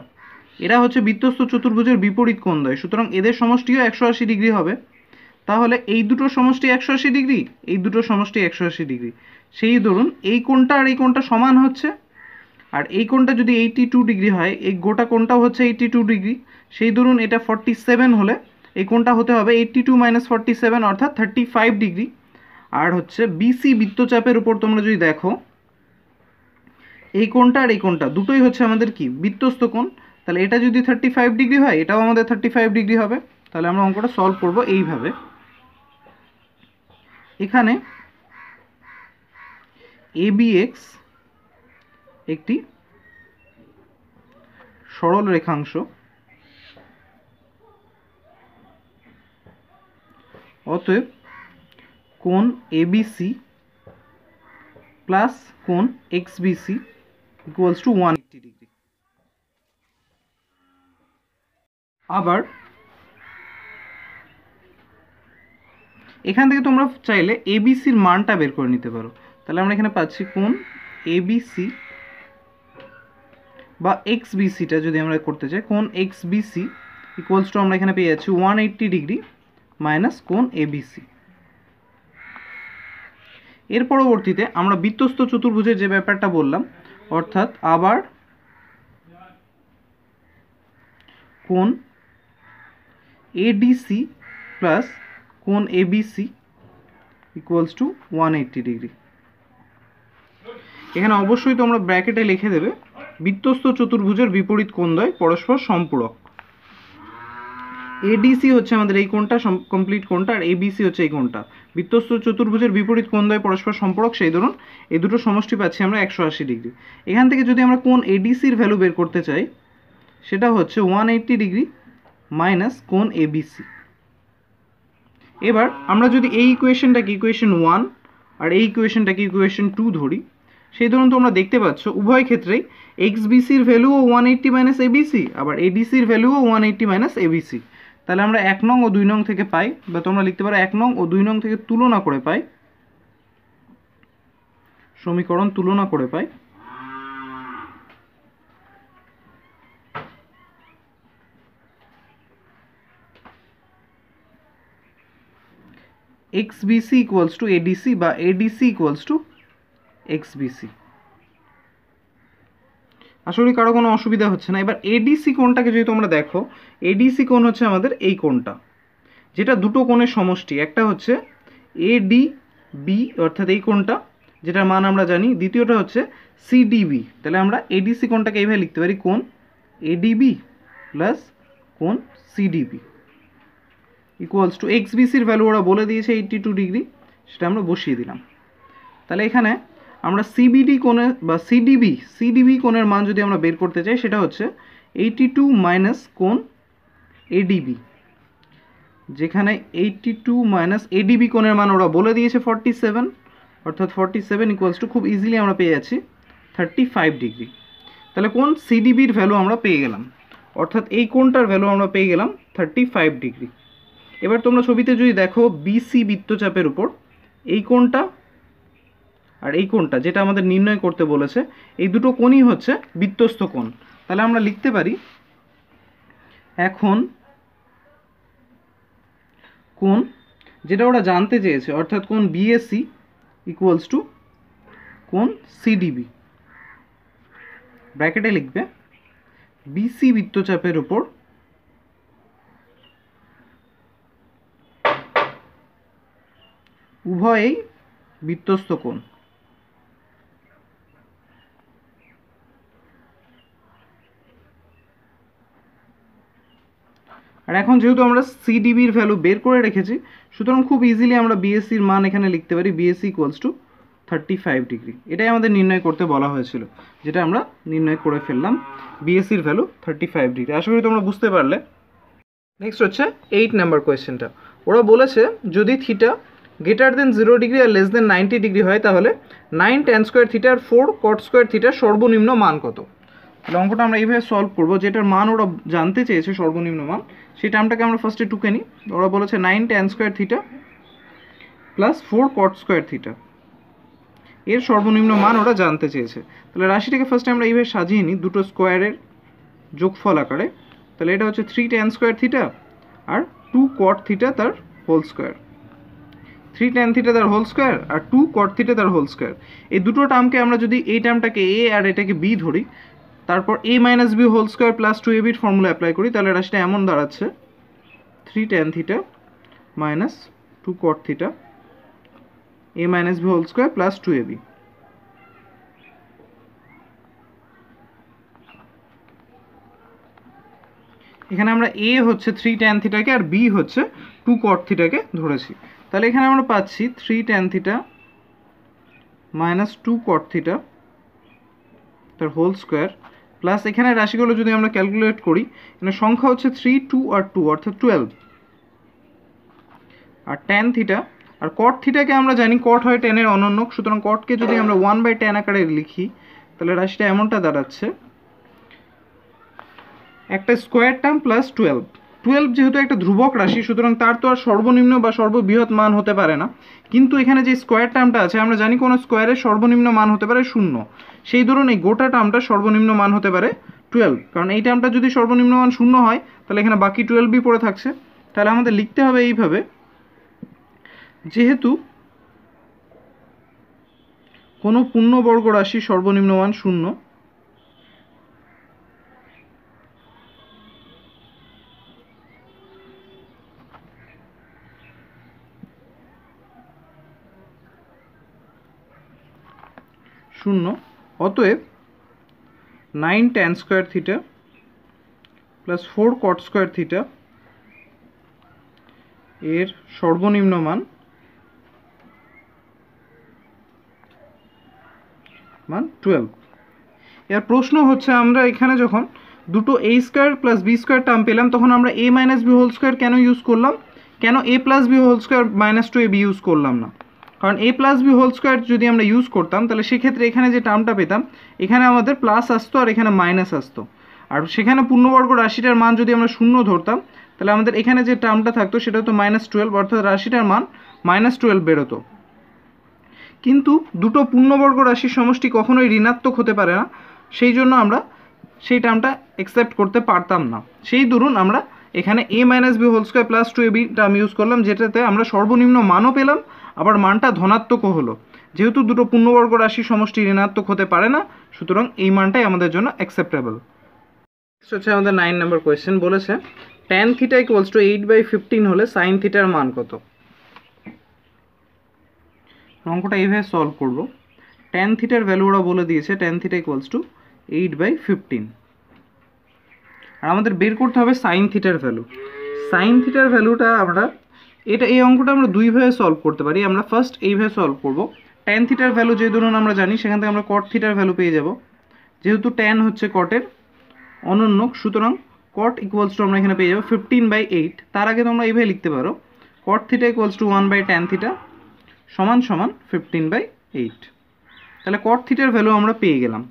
এরা হচ্ছে বৃত্তস্থ চতুর্ভুজের বিপরীত কোণদ্বয়, সুতরাং এদের সমষ্টিও 180 ডিগ্রি হবে। তাহলে এই দুটোর সমষ্টি 180 ডিগ্রি, এই দুটোর সমষ্টি 180 ডিগ্রি, সেই ধরুন এই কোণটা আর এই কোণটা সমান হচ্ছে, আর এই কোণটা যদি 82 ডিগ্রি হয়, এই গোটা কোণটাও হচ্ছে 82 ডিগ্রি, সেই ধরুন এটা 47 হলে এই কোণটা হতে হবে 82 - 47 অর্থাৎ 35 ডিগ্রি। আর হচ্ছে বিসি বৃত্তচাপের উপর তোমরা যদি দেখো এই কোণটা আর এই কোণটা দুটোই হচ্ছে আমাদের কি বৃত্তস্থ কোণ, তাহলে এটা যদি 35 ডিগ্রি হয় এটাও আমাদের 35 ডিগ্রি হবে। তাহলে আমরা অঙ্কটা সলভ করব এইভাবে। এখানে ABX একটি সরল রেখাংশ, অতএব কোণ ABC প্লাস কোণ XBC ইকুয়ালস টু 180 ডিগ্রি। আবার এখান থেকে তোমরা চাইলে ABCর মানটা বের করে নিতে পারো। তাহলে আমরা এখানে পাচ্ছি কোণ ABC বা XBCটা যদি আমরা করতে চাই, কোণ XBC ইকুয়ালস টু আমরা এখানে পেয়ে যাচ্ছি 180 ডিগ্রি মাইনাস কোণ ABC। এর পরবর্তীতে আমরা বৃত্তস্থ চতুর্ভুজের যে ব্যাপারটা বললাম, অর্থাৎ আবার কোণ ADC প্লাস কোণ ABC ইকুয়ালস টু 180 ডিগ্রি। এখানে অবশ্যই তোমরা ব্র্যাকেটে লিখে দেবে বৃত্তস্থ চতুর্ভুজের বিপরীত কোণদ্বয় পরস্পর সম্পূরক। ADC হচ্ছে আমাদের এই কোণটা, কমপ্লিট কোণটা, আর ABC হচ্ছে এই কোণটা। বৃত্তস্থ চতুর্ভুজের বিপরীত কোণদ্বয় পরস্পর সম্পূরক, সেই ধরুন এই দুটো সমষ্টি পাচ্ছি আমরা 180 ডিগ্রি। এখান থেকে যদি আমরা কোণ ADCর ভ্যালু বের করতে চাই, সেটা হচ্ছে 180 ডিগ্রি মাইনাস কোণ ABC। এবার আমরা যদি এই ইকুয়েশনটাকে ইকুয়েশন 1 আর এই ইকুয়েশনটাকে ইকুয়েশন 2 ধরি, সেই ধরুন তোমরা দেখতে পাচ্ছ উভয় ক্ষেত্রেই XBCর ভ্যালুও 180 মাইনাস ABC, আবার ADCর ভ্যালুও 180 মাইনাস ABC। তাহলে আমরা 1 নং ও 2 নং থেকে পাই, বা তোমরা লিখতে পারো 1 নং ও 2 নং থেকে তুলনা করে পাই, সমীকরণ তুলনা করে পাই XBC ইকুয়ালস টু ADC বা ADC ইকুয়ালস টু XBC। আসলে কারো কোনো অসুবিধা হচ্ছে না। এবার ADC কোণটাকে যদি তোমরা দেখো, ADC কোণ হচ্ছে আমাদের এই কোণটা, যেটা দুটো কোণের সমষ্টি। একটা হচ্ছে ADB অর্থাৎ এই কোণটা, যেটার মান আমরা জানি। দ্বিতীয়টা হচ্ছে CDB। তাহলে আমরা ADC কোণটাকে এইভাবে লিখতে পারি, কোণ ADB প্লাস কোণ CDB ইকুয়ালস টু XBCর ভ্যালু ওরা বলে দিয়েছে 82 ডিগ্রি, সেটা আমরা বসিয়ে দিলাম। তাহলে এখানে আমরা CBD কোণের বা CDB কোণের মান যদি আমরা বের করতে চাই, সেটা হচ্ছে 82 মাইনাস কোণ ADB, যেখানে 82 মাইনাস ADB কোণের মান ওরা বলে দিয়েছে 47, অর্থাৎ 47 ইকুয়ালস টু খুব ইজিলি আমরা পেয়ে যাচ্ছি 35 ডিগ্রি। তাহলে কোণ CDBর ভ্যালু আমরা পেয়ে গেলাম, অর্থাৎ এই কোণটার ভ্যালু আমরা পেয়ে গেলাম 35 ডিগ্রি। এবার তোমরা ছবিতে যদি দেখো BC বৃত্তচাপের উপর এই কোণটা আর এই কোণটা, যেটা আমাদের নির্ণয় করতে বলেছে, এই দুটো কোণই হচ্ছে বৃত্তস্থ কোণ। তাহলে আমরা লিখতে পারি এখন কোণ যেটা ওরা জানতে চেয়েছে, অর্থাৎ কোণ BAC ইকুয়ালস টু কোণ CDB। ব্র্যাকেটে লিখবে BC বৃত্তচাপের উপর উভয়েই বৃত্তস্থ কোণ। আর এখন যেহেতু আমরা CDBর ভ্যালু বের করে রেখেছি, সুতরাং খুব ইজিলি আমরা BACর মান এখানে লিখতে পারি, BAC ইকুয়ালস টু 35 ডিগ্রি। এটাই আমাদের নির্ণয় করতে বলা হয়েছিল, যেটা আমরা নির্ণয় করে ফেললাম। BACর ভ্যালু 35 ডিগ্রি। আশা করি তোমরা বুঝতে পারলে। নেক্সট হচ্ছে 8 নাম্বার কোয়েশ্চেনটা। ওরা বলেছে যদি থিটা গ্রেটার দেন 0 ডিগ্রি আর লেস দেন 90 ডিগ্রি হয়, তাহলে 9 tan স্কোয়ার থিটা আর 4 cot স্কোয়ার থিটার সর্বনিম্ন মান কত। তাহলে অঙ্কটা আমরা এইভাবে সলভ করবো, যেটার মান ওরা জানতে চেয়েছে সর্বনিম্ন মান, সেই টার্মটাকে আমরা ফার্স্টে টুকে নিই। ওরা বলেছে 9 tan square theta plus 4 cot square theta, এর সর্বনিম্ন মান ওরা জানতে চেয়েছে। তাহলে রাশিটাকে ফার্স্টে আমরা এইভাবে সাজিয়ে নিই দুটো স্কোয়ারের যোগফল আকারে। তাহলে এটা হচ্ছে 3 tan স্কোয়ার থিটা আর 2 cot থিটা তার হোল স্কোয়ার। 3 tan থিটা তার হোল স্কোয়ার আর 2 cot থিটা তার হোল স্কোয়ার। এই দুটো টার্মকে আমরা যদি এই টার্মটাকে A আর এটাকে B ধরি, তারপর A minus B whole square plus 2AB formula apply করি, তাহলে রাশিটা এমন দাঁড়াচ্ছে 3 tan থিটা মাইনাস 2 cot থিটা A minus B whole square plus 2AB। এখানে আমরা এ হচ্ছে 3 tan থিটাকে আর বি হচ্ছে 2 cot থিটাকে ধরেছি। তাহলে এখানে আমরা পাচ্ছি 3 tan theta minus 2 cot theta তার হোল স্কোয়ার প্লাস এখানে রাশিগুলো যদি আমরা ক্যালকুলেট করি, এখানে সংখ্যা হচ্ছে 3, 2 আর 2 অর্থাৎ 12 আর tan থিটা আর cot থিটাকে আমরা জানি cot হয় tan এর অনন্যক, সুতরাং cotকে যদি আমরা 1/tan আকারে লিখি তাহলে রাশিটা এমনটা দাঁড়াচ্ছে একটা স্কোয়ার টার্ম প্লাস 12 যেহেতু একটা ধ্রুবক রাশি সুতরাং তার তো আর সর্বনিম্ন বা সর্ববৃহৎ মান হতে পারে না, কিন্তু এখানে যে স্কোয়ার টার্মটা আছে আমরা জানি কোনো স্কোয়ারের সর্বনিম্ন মান হতে পারে 0, সেই ধরুন এই গোটা টার্মটা সর্বনিম্ন মান হতে পারে 12, কারণ এই টার্মটা যদি সর্বনিম্ন মান 0 হয় তাহলে এখানে বাকি 12ই পড়ে থাকছে। তাহলে আমাদের লিখতে হবে এইভাবে, যেহেতু কোনো পূর্ণবর্গ রাশির সর্বনিম্ন মান 0, অতএব 9 tan square theta plus 4 cot square theta এর সর্বনিম্ন মান 12। এর প্রশ্ন হচ্ছে আমরা এখানে যখন দুটো a square plus b square term পেলাম তখন আমরা a minus b whole square কেন ইউজ করলাম, কেন a plus b whole square minus 2ab use করলাম না? কারণ a plus b whole square যদি আমরা ইউজ করতাম তাহলে সেক্ষেত্রে এখানে যে টার্মটা পেতাম এখানে আমাদের প্লাস আসতো আর এখানে মাইনাস আসতো, আর সেখানে পূর্ণবর্গ রাশিটার মান যদি আমরা 0 ধরতাম তাহলে আমাদের এখানে যে টার্মটা থাকতো সেটা হতো -12, অর্থাৎ রাশিটার মান -12 বেরোতো। কিন্তু দুটো পূর্ণবর্গ রাশির সমষ্টি কখনোই ঋণাত্মক হতে পারে না, সেই জন্য আমরা সেই টার্মটা অ্যাকসেপ্ট করতে পারতাম না। সেই দরুন আমরা এখানে a minus B whole square plus 2ab term use করলাম, যেটাতে আমরা সর্বনিম্ন মানও পেলাম আবার মানটা ধনাত্মকও হলো। যেহেতু দুটো পূর্ণবর্গ রাশির সমষ্টি ঋণাত্মক হতে পারে না সুতরাং এই মানটাই আমাদের জন্য অ্যাকসেপ্টেবল। হচ্ছে আমাদের 9 নম্বর কোয়েশ্চেন, বলেছে tan থিটা ইকুয়ালস টু 8/15 হলে সাইন থিটার মান কত? অঙ্কটা এইভাবে সলভ করব। tan থিটার ভ্যালু ওরা বলে দিয়েছে tan থিটা ইকুয়ালস টু 8/15, আর আমাদের বের করতে হবে সাইন থিটার ভ্যালু। সাইন থিটার ভ্যালুটা আমরা এই অঙ্কটা আমরা দুইভাবে সলভ করতে পারি। আমরা ফার্স্ট এইভাবে সলভ করব। tan থিটার ভ্যালু যে ধরুন আমরা জানি সেখান থেকে আমরা cot থিটার ভ্যালু পেয়ে যাব, যেহেতু tan হচ্ছে কটের অনন্যক সুতরাং cot ইকুয়ালস টু আমরা এখানে পেয়ে যাব 15/8। তার আগে তোমরা এইভাবে লিখতে পারো cot theta equals to 1/tan theta সমান সমান 15/8। তাহলে cot থিটার ভ্যালু আমরা পেয়ে গেলাম,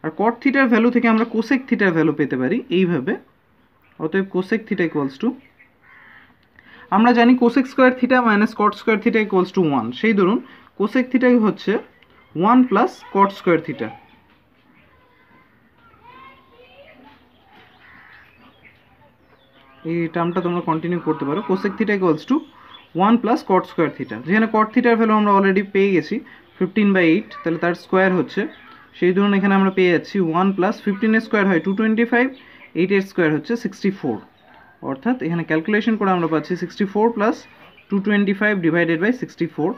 আর cot থিটার ভ্যালু থেকে আমরা cosec থিটার ভ্যালু পেতে পারি এইভাবে। অতএব cosec থিটা ইকুয়ালস টু, আমরা জানি cosec square theta minus cot square theta equals to 1, সেই ধরুন cosec থিটা হচ্ছে 1 প্লাস cot স্কোয়ার থিটা। এই টার্মটা তোমরা কন্টিনিউ করতে পারো, cosec theta equals to 1 plus cot square theta, যেখানে cot থিটার ভ্যালু আমরা অলরেডি পেয়ে গেছি 15/8, তাহলে তার স্কোয়ার হচ্ছে, সেই ধরুন এখানে আমরা পেয়ে যাচ্ছি 1 প্লাস 15 এর স্কোয়ার হয় 225, 8 এর স্কোয়ার হচ্ছে 64, অর্থাৎ এখানে ক্যালকুলেশন করে আমরা পাচ্ছি 64 plus 225 divided by 64।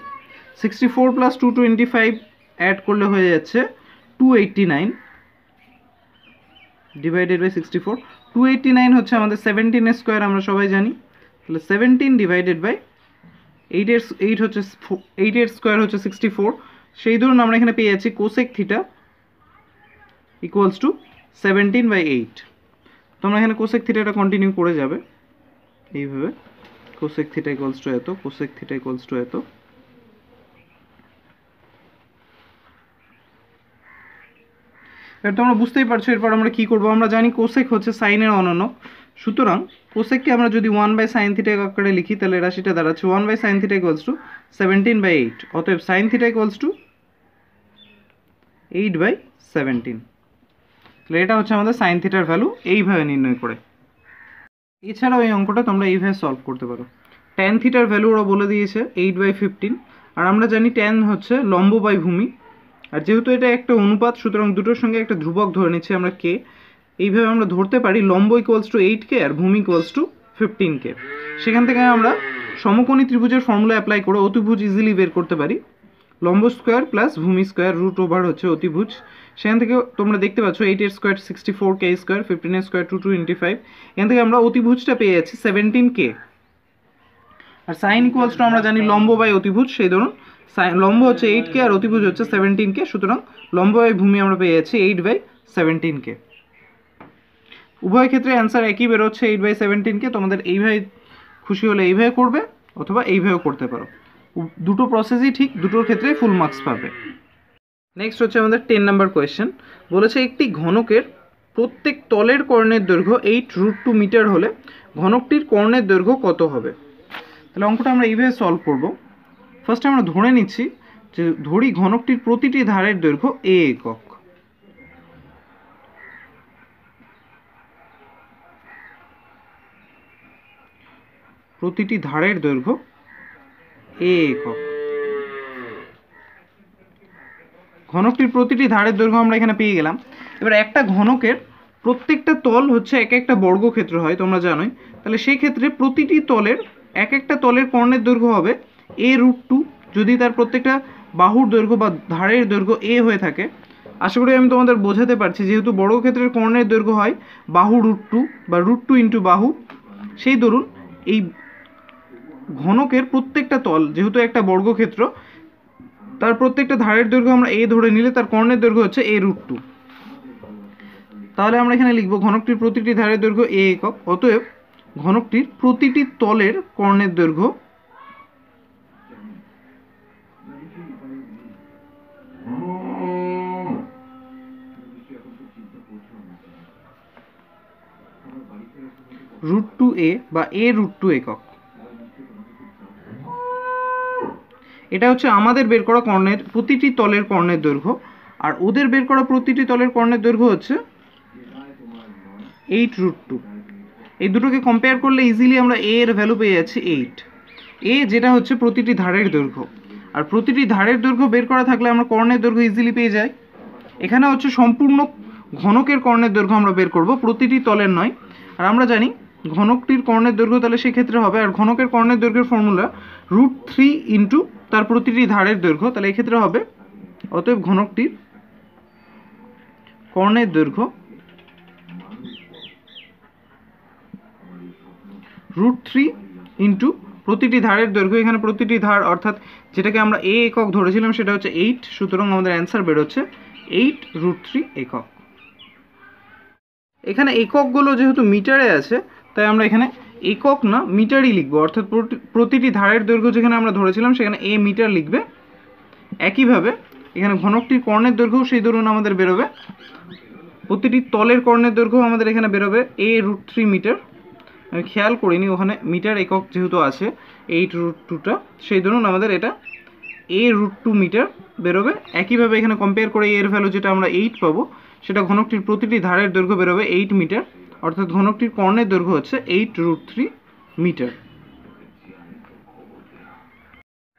64 plus 225 add করলে হয়ে যাচ্ছে 289 ডিভাইডেড বাই 64। 289 হচ্ছে আমাদের 17 এর স্কোয়ার আমরা সবাই জানি, তাহলে 17 ডিভাইডেড বাই 8 হচ্ছে 8 এর স্কোয়ার হচ্ছে 64, সেই ধরুন আমরা এখানে পেয়ে যাচ্ছি cosec থিটা ইকুয়ালস টু 17/8। তোমরা এখানে cosec থিটাটা কন্টিনিউ করে যাবে এইভাবে, cosec থিটা ইকুয়ালস টু এত, cosec থিটা ইকুয়ালস টু এত। এবার তোমরা বুঝতেই পারছো এরপর আমরা কি করব। আমরা জানি cosec হচ্ছে সাইনের অনন্যক, সুতরাং cosecকে আমরা যদি 1/sin থিটা আকারে লিখি তাহলে রাশিটা দাঁড়াচ্ছে 1/sin থিটা ইকুয়ালস টু 17/8। অতএব sin থিটা ইকুয়ালস টু 8/17। তাহলে এটা হচ্ছে আমাদের সাইন থিটার ভ্যালু এইভাবে নির্ণয় করে। এছাড়াও এই অঙ্কটা তোমরা এইভাবে সলভ করতে পারো। tan থিটার ভ্যালু ওরা বলে দিয়েছে 8/15, আর আমরা জানি tan হচ্ছে লম্ব বাই ভূমি, আর যেহেতু এটা একটা অনুপাত সুতরাং দুটোর সঙ্গে একটা ধ্রুবক ধরে নিচ্ছি আমরা k। এইভাবে আমরা ধরতে পারি লম্ব ইকুয়ালস টু 8k আর ভূমি ইকুয়ালস টু 15k। সেখান থেকে আমরা সমকোণী ত্রিভুজের ফর্মুলা অ্যাপ্লাই করে অতিভুজ ইজিলি বের করতে পারি। লম্ব স্কোয়ার প্লাস ভূমি স্কোয়ার রুট ওভার হচ্ছে অতিভুজ। সেখান থেকে তোমরা দেখতে পাচ্ছ 8 স্কোয়ার 64 কে স্কোয়ার 15 স্কোয়ার 225। এখান থেকে আমরা অতিভুজটা পেয়ে যাচ্ছি 17k। R sign equals to আমরা জানি লম্ব বাই অতিভুজ, সেই ধরুন লম্ব হচ্ছে 8k আর অতিভুজ হচ্ছে 17k, সুতরাং লম্ব বাই ভূমি আমরা পেয়ে যাচ্ছি 8/17k। উভয় ক্ষেত্রে অ্যান্সার একই বেরোচ্ছে 8/17k। তোমাদের এইভাবে খুশি হলে এইভাবে করবে অথবা এইভাবেও করতে পারো, দুটো প্রসেসই ঠিক, দুটোর ক্ষেত্রেই ফুল মার্কস পাবে। নেক্সট হচ্ছে আমাদের 10 নাম্বার কোয়েশ্চেন। বলেছে একটি ঘনকের প্রত্যেক তলের কর্ণের দৈর্ঘ্য 8√2 মিটার হলে ঘনকটির কর্ণের দৈর্ঘ্য কত হবে? তাহলে অঙ্কটা আমরা এইভাবে সলভ করব। ফার্স্টে আমরা ধরে নিচ্ছি যে ধরি ঘনকটির প্রতিটি ধারের দৈর্ঘ্য a একক। প্রতিটি ধারের দৈর্ঘ্য a একক। ঘনকটির প্রতিটি ধারের দৈর্ঘ্য আমরা এখানে পেয়ে গেলাম। এবার একটা ঘনকের প্রত্যেকটা তল হচ্ছে এক একটা বর্গক্ষেত্র হয়, তোমরা জানোই। তাহলে সেই ক্ষেত্রে প্রতিটি তলের এক একটা তলের কর্ণের দৈর্ঘ্য হবে a√2 যদি তার প্রত্যেকটা বাহুর দৈর্ঘ্য বা ধারের দৈর্ঘ্য a হয়ে থাকে। আশা করি আমি তোমাদের বোঝাতে পারছি, যেহেতু বর্গক্ষেত্রের কর্ণের দৈর্ঘ্য হয় বাহু √2 বা √2 ইন্টু বাহু, সেই দরুন এই ঘনকের প্রত্যেকটা তল যেহেতু একটা বর্গক্ষেত্র, তার প্রত্যেকটা ধারের দৈর্ঘ্য আমরা a ধরে নিলে তার কর্ণের দৈর্ঘ্য হচ্ছে a√2। তাহলে আমরা এখানে লিখব ঘনকটির প্রতিটি ধারের দৈর্ঘ্য a একক, অতএব ঘনকটির প্রতিটি তলের কর্ণের দৈর্ঘ্য √2a বা a√2 একক। এটা হচ্ছে আমাদের বের করা কর্ণের প্রতিটি তলের কর্ণের দৈর্ঘ্য, আর ওদের বের করা প্রতিটি তলের কর্ণের দৈর্ঘ্য হচ্ছে 8√2। এই দুটোকে কম্পেয়ার করলে ইজিলি আমরা a এর ভ্যালু পেয়ে যাচ্ছি 8। a যেটা হচ্ছে প্রতিটি ধারের দৈর্ঘ্য, আর প্রতিটি ধারের দৈর্ঘ্য বের করা থাকলে আমরা কর্ণের দৈর্ঘ্য ইজিলি পেয়ে যাই। এখানে হচ্ছে সম্পূর্ণ ঘনকের কর্ণের দৈর্ঘ্য আমরা বের করব, প্রতিটি তলের নয়। আর আমরা জানি ঘনকটির কর্ণের দৈর্ঘ্য তাহলে সেক্ষেত্রে হবে, আর ঘনকের কর্ণের দৈর্ঘ্যের ফর্মুলা √3 ইন্টু তার প্রতিটি ধারের দৈর্ঘ্য, তাহলে এক্ষেত্রে হবে অতএব ঘনকটির কর্ণের দৈর্ঘ্য √3 ইন্টু প্রতিটি ধারের দৈর্ঘ্য। এখানে প্রতিটি ধার অর্থাৎ যেটাকে আমরা a একক ধরেছিলাম সেটা হচ্ছে 8, সুতরাং আমাদের অ্যান্সার বেরোচ্ছে 8√3 একক। এখানে এককগুলো যেহেতু মিটারে আছে তাই আমরা এখানে একক না মিটারই লিখবো, অর্থাৎ প্রতিটি ধারের দৈর্ঘ্য যেখানে আমরা ধরেছিলাম সেখানে a মিটার লিখবে। একইভাবে এখানে ঘনকটির কর্ণের দৈর্ঘ্য সেই ধরুন আমাদের বেরোবে, প্রতিটি তলের কর্ণের দৈর্ঘ্য আমাদের এখানে বেরোবে a√3 মিটার। আমি খেয়াল করিনি ওখানে মিটার একক যেহেতু আছে 8√2টা, সেই ধরুন আমাদের এটা a√2 মিটার বেরোবে। একইভাবে এখানে কম্পেয়ার করে এর ভ্যালু যেটা আমরা 8 পাবো সেটা ঘনকটির প্রতিটি ধারের দৈর্ঘ্য বেরোবে 8 মিটার, অর্থাৎ ঘনকটির কর্ণের দৈর্ঘ্য হচ্ছে 8√3 মিটার।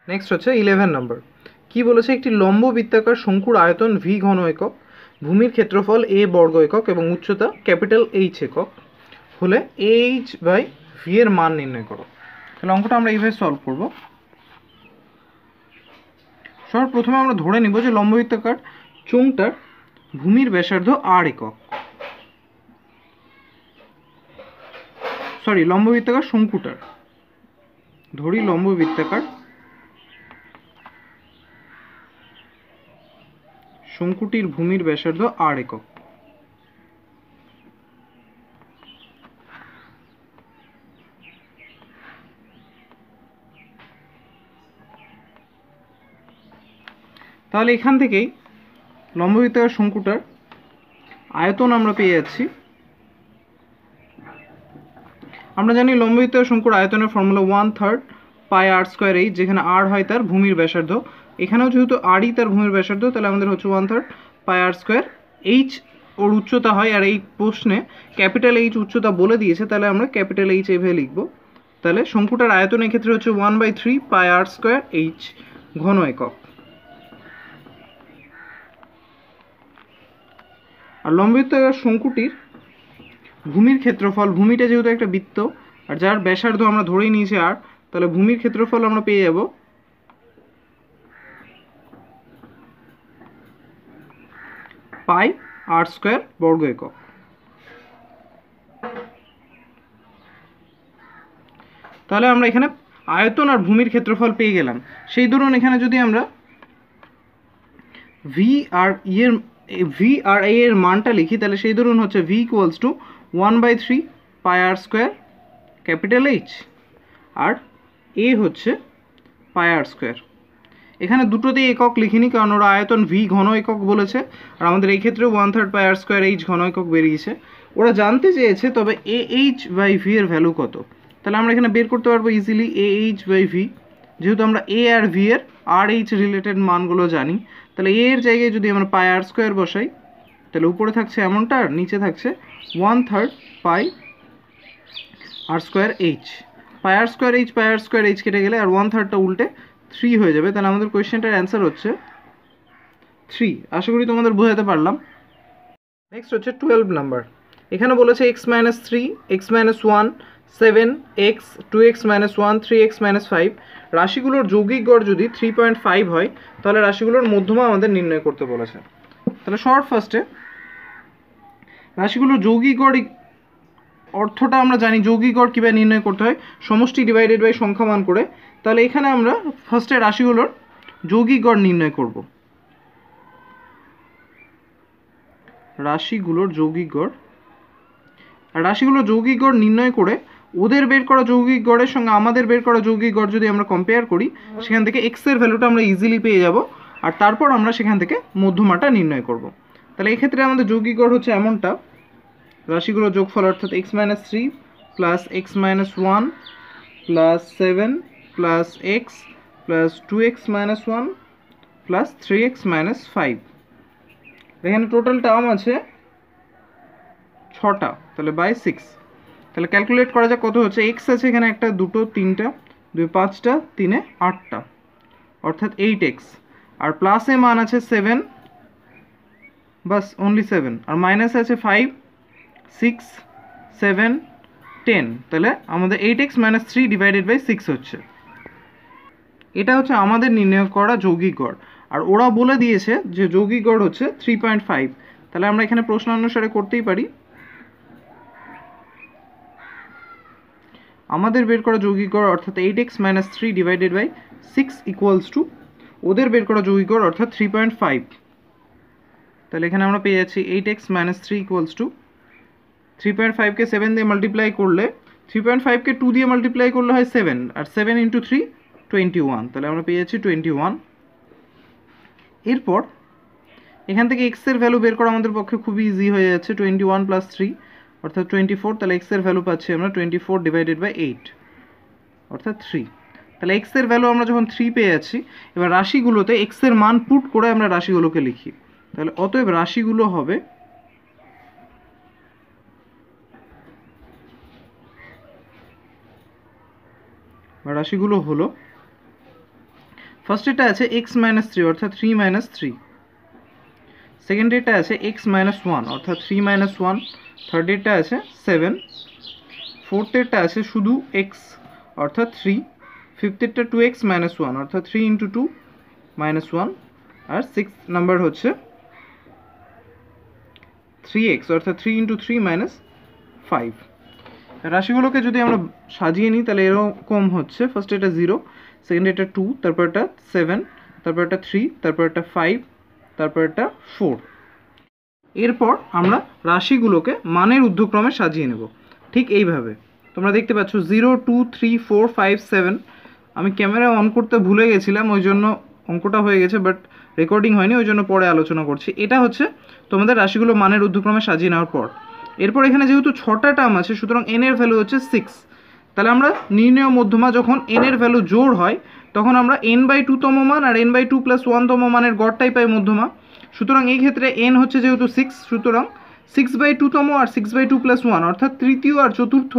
নেক্সট হচ্ছে 11 নম্বর। কি বলেছে? একটি লম্ব বৃত্তাকার শঙ্কুর আয়তন v ঘন একক, ভূমির ক্ষেত্রফল a বর্গ একক এবং উচ্চতা H একক হলে ah/v এর মান নির্ণয় করো। তাহলে অঙ্কটা আমরা এইভাবে সলভ করব। সর্বপ্রথমে আমরা ধরে নিব যে লম্ব বৃত্তাকার চোঙটার ভূমির ব্যাসার্ধ r একক, লম্ব বৃত্তাকার শঙ্কুটার, ধরি লম্ব বৃত্তাকার শঙ্কুটির ভূমির ব্যাসার্ধ r একক। তাহলে এখান থেকেই লম্ব বৃত্তাকার শঙ্কুটার আয়তন আমরা পেয়ে যাচ্ছি। আমরা জানি লম্ব বৃত্তাকার শঙ্কুর আয়তনের ফর্মুলা 1/3 πr²h, যেখানে r হয় তার ভূমির ব্যাসার্ধ। এখানেও যেহেতু rই তার ভূমির ব্যাসার্ধ, তাহলে আমাদের হচ্ছে 1/3 πr²h ওর উচ্চতা হয়। আর এই প্রশ্নে H উচ্চতা বলে দিয়েছে, তাহলে আমরা H এইভাবে লিখব। তাহলে শঙ্কুটার আয়তন এক্ষেত্রে হচ্ছে 1/3 πr²h ঘন একক। আর লম্ব বৃত্তাকার শঙ্কুটির ভূমির ক্ষেত্রফল, ভূমিটা যেহেতু একটা বৃত্ত আর যার ব্যাসার্ধ আমরা ধরেই নিয়েছি r, তাহলে ভূমির ক্ষেত্রফল আমরা পেয়ে যাব পাই আর স্কোয়ার বর্গ একক। তাহলে আমরা এখানে আয়তন আর ভূমির ক্ষেত্রফল পেয়ে গেলাম। সেই ধরুন এখানে যদি আমরা ভি আর এ এর মানটা লিখি, তাহলে সেই ধরুন হচ্ছে V equals to 1/3 pi r square capital H, আর এ হচ্ছে পাই আর স্কোয়ার। এখানে দুটোতেই একক লিখিনি, কারণ ওরা আয়তন ভি ঘন একক বলেছে, আর আমাদের এই ক্ষেত্রে 1/3 পাই আর স্কোয়ার এইচ ঘন একক বেরিয়েছে। ওরা জানতে চেয়েছে তবে এ এইচ বাই ভি এর ভ্যালু কত। তাহলে আমরা এখানে বের করতে পারবো easily A H by V, যেহেতু আমরা এ আর ভি এর আর এইচ রিলেটেড মানগুলো জানি। তাহলে এ এর জায়গায় যদি আমরা পাই আর স্কোয়ার বসাই, তাহলে উপরে থাকছে এমনটা আর নিচে থাকছে 1/3 পাই আর স্কোয়ার এইচ। পাই আর স্কোয়ার এইচ কেটে গেলে আর 1/3টা উল্টে 3 হয়ে যাবে। তাহলে আমাদের কোয়েশ্চেনটার অ্যান্সার হচ্ছে 3। আশা করি তোমাদের বোঝাতে পারলাম। নেক্সট হচ্ছে 12 নাম্বার। এখানে বলেছে x-3, x-1, 7, x, 2x-1, 3x-5 রাশিগুলোর যৌগিক গড় যদি 3.5 হয়, তাহলে রাশিগুলোর মধ্যমা আমাদের নির্ণয় করতে বলেছে। তাহলে ফার্স্টে রাশিগুলোর যৌগিক গড় অর্থটা আমরা জানি, যৌগিক গড় কীভাবে নির্ণয় করতে হয়, সমষ্টি ডিভাইডেড বাই সংখ্যামান করে। তাহলে এখানে আমরা ফার্স্টে রাশিগুলোর যৌগিক গড় নির্ণয় করব। রাশিগুলোর যৌগিক গড় নির্ণয় করে ওদের বের করা যৌগিক গড়ের সঙ্গে আমাদের বের করা যৌগিক গড় যদি আমরা কম্পেয়ার করি, সেখান থেকে এক্স এর ভ্যালুটা আমরা ইজিলি পেয়ে যাব, আর তারপর আমরা সেখান থেকে মধ্যমাটা নির্ণয় করব। তাহলে এই ক্ষেত্রে আমাদের যৌগিক গড় হচ্ছে এমনটা, রাশিগুলোর যোগফল অর্থাৎ x-3 plus x-1 plus 7 plus x plus 2x-1 plus 3x-5। এখানে টোটাল টার্ম আছে 6টা, তাহলে বাই 6। তাহলে ক্যালকুলেট করা যাক কত হচ্ছে। x আছে এখানে 1টা 2টো 3টা 2 5টা 3 8টা, অর্থাৎ 8x, আর প্লাসে মান আছে 7, বাস অনলি 7, আর মাইনাস আছে 5 6 7 10। তাহলে আমাদের 8x - 3 ডিভাইডেড বাই 6 হচ্ছে। এটা হচ্ছে আমাদের নির্ণয় করা যৌগিক গড়, আর ওরা বলে দিয়েছে যে যৌগিক গড় হচ্ছে 3.5। তাহলে আমরা এখানে প্রশ্ন অনুসারে করতেই পারি। আমাদের বের করা যৌগিক গড় অর্থাৎ 8x - 3 divided by 6 equals to ওদের বের করা যৌগিক গড় অর্থাৎ 3.5। তাহলে এখানে আমরা পেয়ে যাচ্ছি 8x - 3 ইকুয়ালস টু 3.5কে 7 দিয়ে মাল্টিপ্লাই করলে, 3.5কে 2 দিয়ে মাল্টিপ্লাই করলে হয় 7, আর 7 × 3 21। তাহলে আমরা পেয়ে যাচ্ছি 21। এরপর এখান থেকে x এর ভ্যালু বের করা আমাদের পক্ষে খুবই ইজি হয়ে যাচ্ছে, 21 + 3 অর্থাৎ 24। তাহলে x এর ভ্যালু পাচ্ছি আমরা 24 ডিভাইডেড বাই 8 অর্থাৎ 3। তাহলে x এর ভ্যালু আমরা যখন 3 পেয়ে যাচ্ছি, এবার রাশিগুলোতে x এর মান পুট করে আমরা রাশিগুলোকে লিখি। তাহলে অতএব রাশিগুলো হবে হলো, ফার্স্ট এটা আছে x - 3 অর্থাৎ 3 - 3, সেকেন্ড এটা আছে x - 1 অর্থাৎ 3 - 1, থার্ড এটা আছে 7, ফোর্থ এটা আছে শুধু x অর্থাৎ 3, ফিফথ এটা 2x - 1 অর্থাৎ 3 × 2 - 1, আর সিক্সথ নাম্বার হচ্ছে 3x অর্থাৎ 3 × 3 - 5। রাশিগুলোকে যদি আমরা সাজিয়ে নিই তাহলে এরকম হচ্ছে, ফার্স্ট এটা 0, সেকেন্ড এটা 2, তারপর এটা 7, তারপর এটা 3, তারপর এটা 5, তারপর এটা 4। এরপর আমরা রাশিগুলোকে মানের ঊর্ধ্বক্রমে সাজিয়ে নেব ঠিক এইভাবে। তোমরা দেখতে পাচ্ছ 0 2 3 4 5 7। আমি ক্যামেরা অন করতে ভুলে গেছিলাম, ওই জন্য অঙ্কটা হয়ে গেছে, বাট রেকর্ডিং হয়নি, ওই জন্য পরে আলোচনা করছি। এটা হচ্ছে তোমাদের রাশিগুলো মানের ঊর্ধ্বক্রমে সাজিয়ে নেওয়ার পর। এরপর এখানে যেহেতু 6টা টার্ম আছে, সুতরাং n এর ভ্যালু হচ্ছে 6। তাহলে আমরা নির্ণয় মধ্যমা যখন n এর ভ্যালু জোড় হয়, তখন আমরা n/2 তম মান আর n/2 + 1 তম মানের গড়টাই পাই মধ্যমা। সুতরাং এই ক্ষেত্রে n হচ্ছে যেহেতু 6, সুতরাং 6/2 তম আর 6/2 + 1 অর্থাৎ তৃতীয় আর চতুর্থ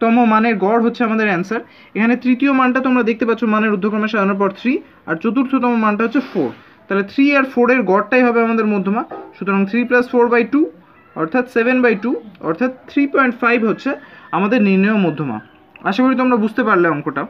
তম মানের গড় হচ্ছে আমাদের অ্যান্সার। এখানে তৃতীয় মানটা তোমরা দেখতে পাচ্ছ মানের ঊর্ধ্বক্রমে সাজানোর পর 3, আর চতুর্থতম মানটা হচ্ছে 4। তাহলে 3 আর 4 এর গড়টাই হবে আমাদের মধ্যমা। সুতরাং 3 + 4/2 অর্থাৎ 7/2 অর্থাৎ 3.5 হচ্ছে আমাদের নির্ণয় মধ্যমা। আশা করি তোমরা বুঝতে পারলে অঙ্কটা।